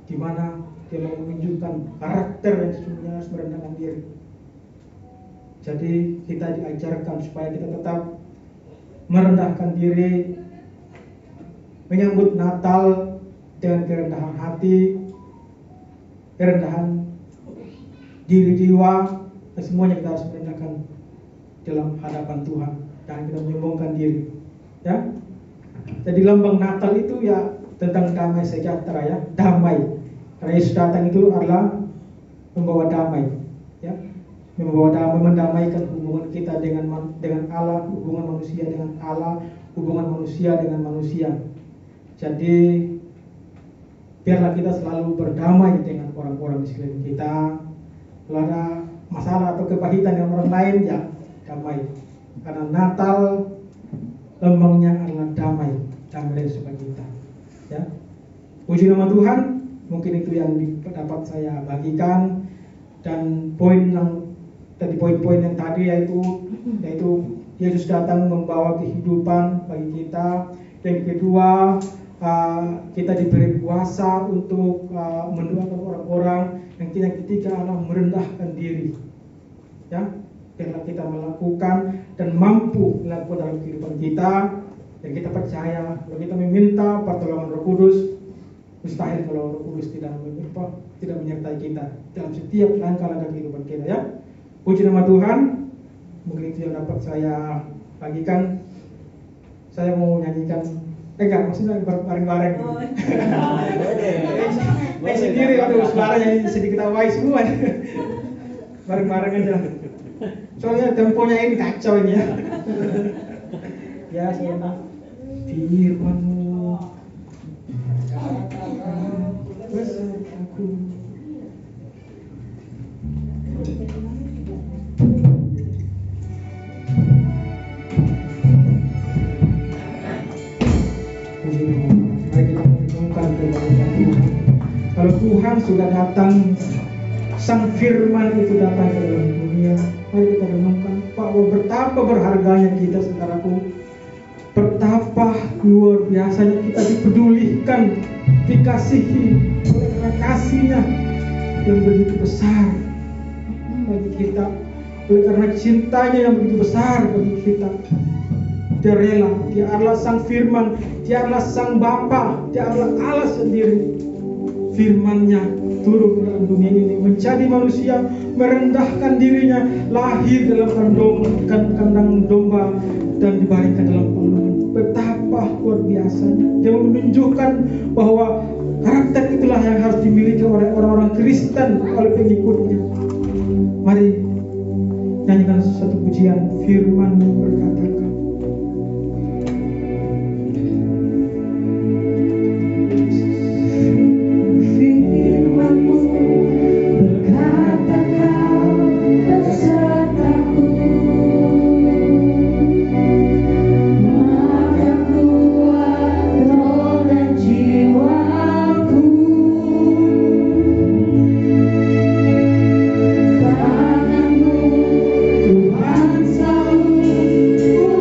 di mana dia mau menunjukkan karakter yang sesungguhnya harus merendahkan diri. Jadi kita diajarkan supaya kita tetap merendahkan diri menyambut Natal dengan kerendahan hati, kerendahan diri jiwa, dan semuanya kita harus merendahkan dalam hadapan Tuhan. Jangan kita menyombongkan diri. Ya. Jadi lambang Natal itu ya tentang damai sejahtera, ya, damai. Karena Yesus datang itu adalah membawa damai, ya, membawa damai, mendamaikan hubungan kita dengan Allah, hubungan manusia dengan Allah, hubungan manusia dengan manusia. Jadi biarlah kita selalu berdamai dengan orang-orang di sekeliling kita. Kalau ada masalah atau kepahitan dengan orang lain, ya damai. Karena Natal lambangnya adalah damai dari supaya kita. Ya, puji nama Tuhan. Mungkin itu yang dapat saya bagikan. Dan poin yang tadi yaitu Yesus datang membawa kehidupan bagi kita. Yang kedua, kita diberi kuasa untuk mendoakan orang-orang. Yang ketiga adalah merendahkan diri. Ya, biarlah kita melakukan dan mampu melakukan dalam kehidupan kita. Dan kita percaya kalau kita meminta pertolongan Roh Kudus, mustahil kalau Roh Kudus tidak menyertai kita dalam setiap langkah-langkah kehidupan kita, ya. Puji nama Tuhan. Mungkin itu yang dapat saya bagikan. Saya mau nyanyikan, maksudnya bareng-bareng. Sendiri, aduh, suaranya sedikit awai semua. Bareng-bareng aja. Soalnya temponya ini kacau ini, ya. Ya, saya firman-Mu besertaku. Kalau Tuhan sudah datang, Sang Firman itu datang ke dalam dunia, mari kita renungkan bahwa betapa berharganya kita, saudaraku. Betapa luar biasanya kita dipedulikan, dikasihi oleh kasih-Nya yang begitu besar bagi kita, oleh karena cintanya yang begitu besar bagi kita. Dia rela, Dia adalah Sang Firman, Dia adalah Sang Bapa, Dia adalah Allah sendiri. Firman-Nya turun ke dalam dunia ini, menjadi manusia, merendahkan dirinya, lahir dalam kandang domba, dan diberikan dalam palungan. Betapa luar biasanya. Dia menunjukkan bahwa karakter itulah yang harus dimiliki oleh orang-orang Kristen, oleh pengikutnya. Mari nyanyikan satu pujian. Firman-Mu berkatakan, Tuhan selalu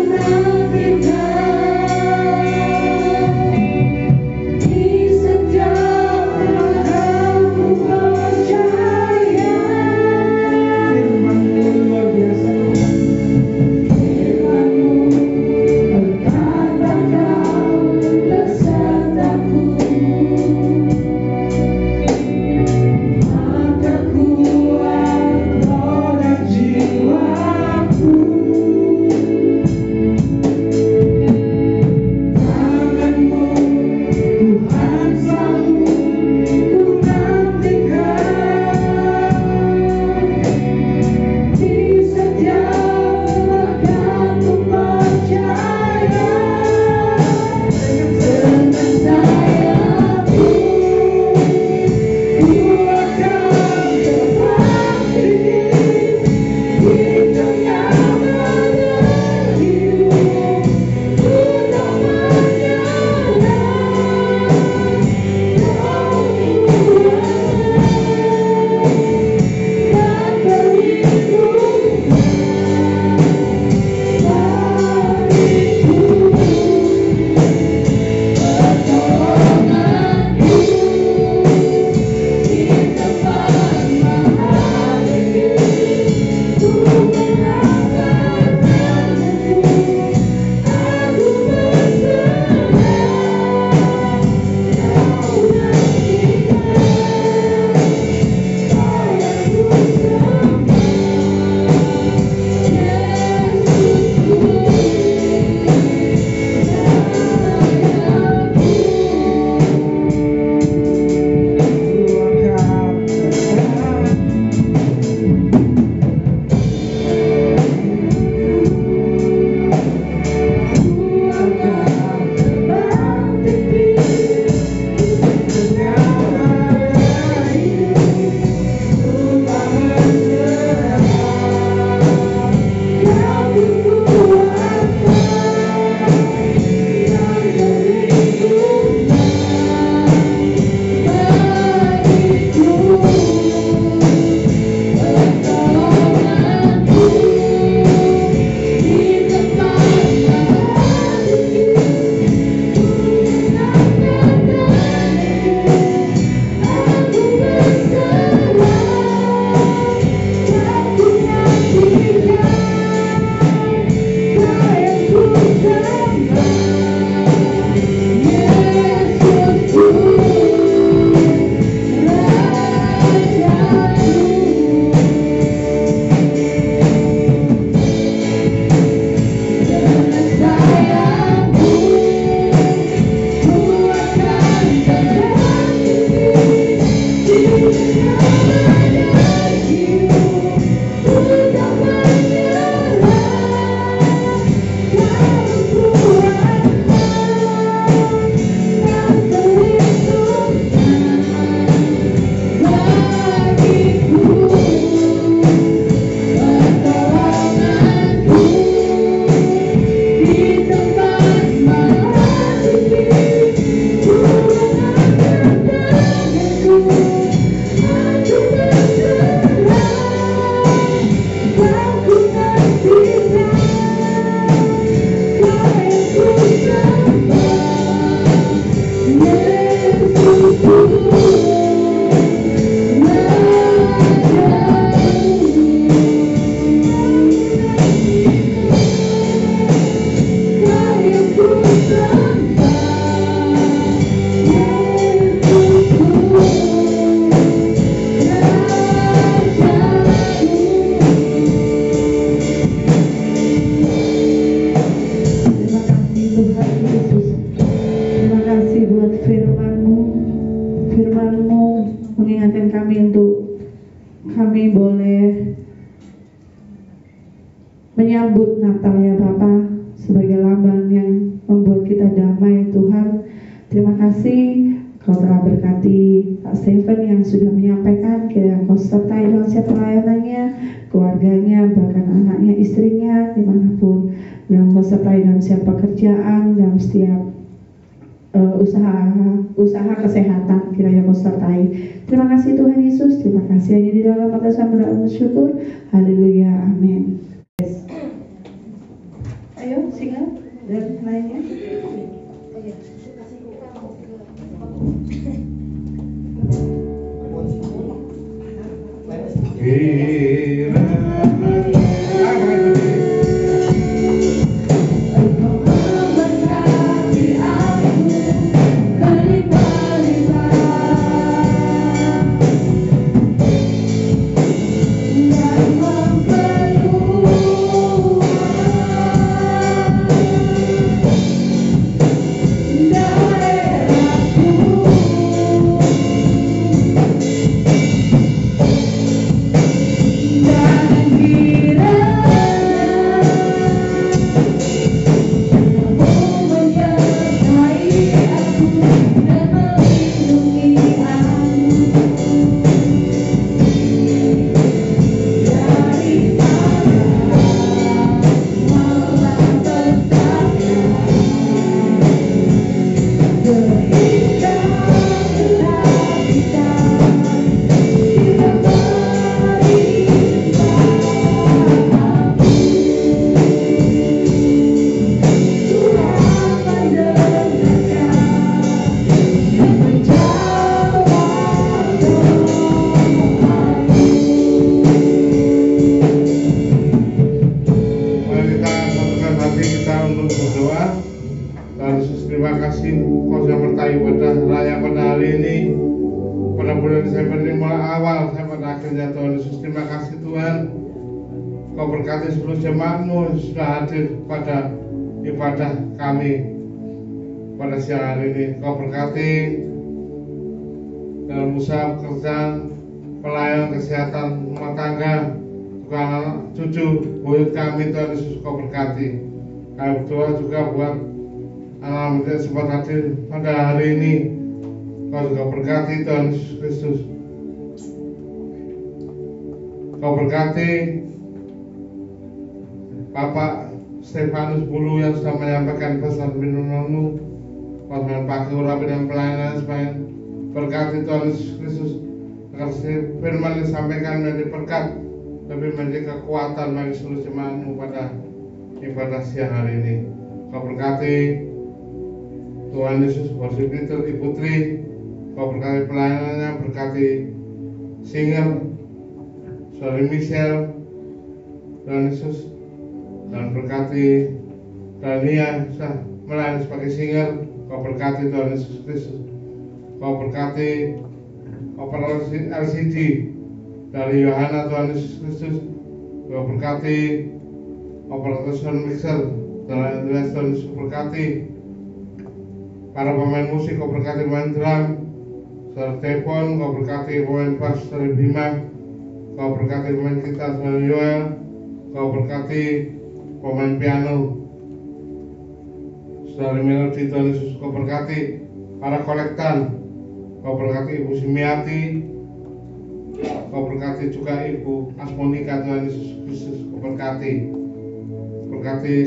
menyambut Natal ya Bapa, sebagai lambang yang membuat kita damai Tuhan. Terima kasih Kau telah berkati Pak Stephen yang sudah menyampaikan, kiranya Kau sertai dalam setiap pelayanannya, keluarganya, bahkan anaknya, istrinya, dimanapun. Dan Kau sertai dalam setiap pekerjaan, dalam setiap usaha kesehatan, kiranya Kau sertai. Terima kasih Tuhan Yesus, terima kasih hanya di dalam mata saya bersyukur. Haleluya, amin. Ayo single dan lainnya. Sudah hadir pada ibadah kami pada siang hari ini. Kau berkati dalam usaha pekerjaan, pelayanan kesehatan rumah tangga, juga anak cucu buyut kami, Tuhan Yesus. Kau berkati. Kami berdoa juga buat anak-anak muda sempat hadir pada hari ini. Kau juga berkati Tuhan Yesus Kristus. Kau berkati Bapak Stefanus Bulu yang sudah menyampaikan pesan firman-Mu, pesan pagi urapi dan pelayanan supaya berkati Tuhan Yesus Kristus, agar firman yang disampaikan menjadi berkat, lebih menjadi kekuatan bagi seluruh jemaat-Mu pada ibadah siang hari ini. Kau berkati Tuhan Yesus, Peter Ibu Tri, Kau berkati pelayanannya, berkati singer Saudari Michelle, Tuhan Yesus, dan berkati Dania sudah melayani sebagai singer. Kau berkati Tuhan Yesus Kristus. Kau berkati operasi LCD dari Yohana, Tuhan Yesus Kristus. Kau berkati operator sound mixer dari Andreas, Tuhan Yesus. Berkati para pemain musik. Kau berkati pemain drum dari Tepon. Kau berkati pemain bass dari Bima. Kau berkati pemain gitar dari Yoel. Kau berkati pemain piano Saudari Melody, Tuhan Yesus. Kau berkati para kolektan. Kau berkati Ibu Simiati. Kau berkati juga Ibu Asmonika, Tuhan Yesus Kristus. Kau berkati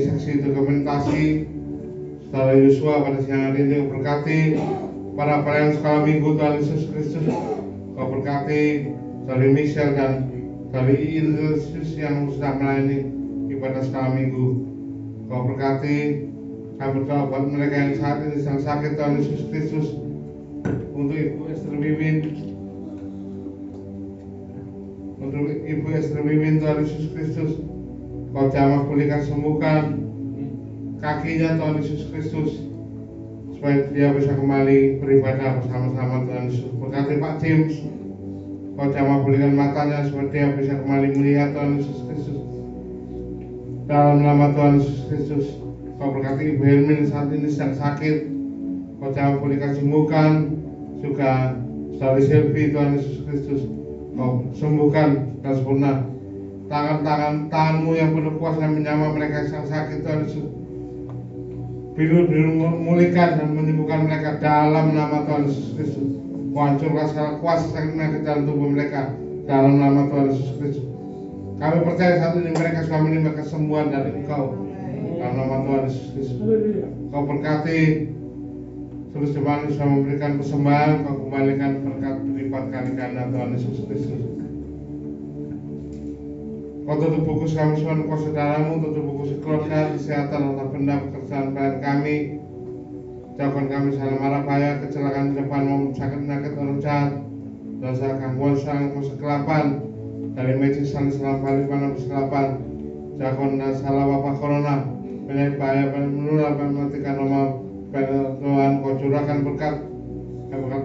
seksi dokumentasi Saudara Yosua pada siang hari ini. Kau berkati para pelayan sekolah minggu, Tuhan Yesus Kristus. Kau berkati Saudari Michelle dan Saudari Yesus yang sudah melayani ibadah sekolah minggu. Kau berkati. Kami berdoa buat mereka yang saat ini sedang sakit, Tuhan Yesus Kristus. Untuk Ibu Esther Wiwin, Tuhan Yesus Kristus. Kau jamah pulihkan, sembuhkan kakinya, Tuhan Yesus Kristus, supaya dia bisa kembali beribadah bersama-sama, Tuhan Yesus. Berkati Pak James, Kau jamah pulihkan matanya supaya dia bisa kembali melihat, Tuhan Yesus Kristus. Dalam nama Tuhan Yesus Kristus. Kau berkati Ibu Hermin saat ini sedang sakit. Kau jamah pulihkan, sembuhkan juga Saudari Selvi, Tuhan Yesus Kristus. Kau sembuhkan dan sempurna tanganmu yang penuh kuasa yang menjamah mereka yang sakit Tuhan Yesus. Biru memulihkan dan menyembuhkan mereka dalam nama Tuhan Yesus Kristus. Hancurkan segala kuasa sakit penyakit dalam tubuh mereka dalam nama Tuhan Yesus Kristus. Kami percaya saat ini mereka sudah menerima kesembuhan dari Engkau dalam nama Tuhan Yesus Kristus. Kau berkati terus jemaat sudah memberikan persembahan, Kau kembalikan berkat berlipat kali ganda Tuhan Yesus Kristus. Kau tutup buku kami semua, kau saudaramu, tutup buku keluarga, kesehatan, atau benda pekerjaan pelayan kami. Jauhkan kami salah marah bahaya, kecelakaan di depan maupun sakit penyakit orang jahat, dosa gangguan sang kegelapan, dari magic saling selam balik mana kegelapan. Jauhkan dari salah wabah corona, penyakit bahaya, menular, mematikan rumah. Tuhan, kau curahkan berkat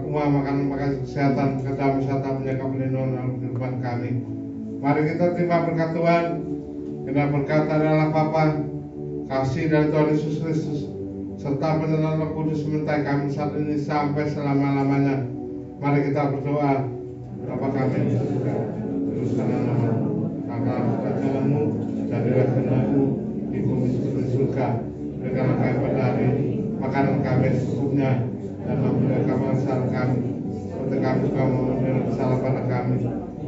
uang, makanan kesehatan, kerja wisata, menjaga perlindungan dalam kehidupan kami. Mari kita terima berkat Tuhan. Kita berkat adalah Bapa, kasih dari Tuhan Yesus Kristus, serta penyertaan Roh Kudus menyertai kami saat ini sampai selama-lamanya. Mari kita berdoa. Bapa kami di surga, teruskanlah namamu, angkatlah kerajaan-Mu, jadilah kehendak-Mu di bumi seperti di surga. Berikanlah kami pada hari ini makanan kami secukupnya, dan ampunilah kami kesalahan kami, seperti kami juga mengampuni kesalahan pada kami.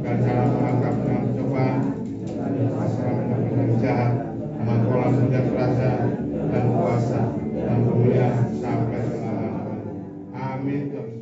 Dan jangan menganggap dengan cobaan, masalah yang jahat, mengkolam punya kerajaan dan kuasa dan kemuliaan sampai selama-lamanya. Amin.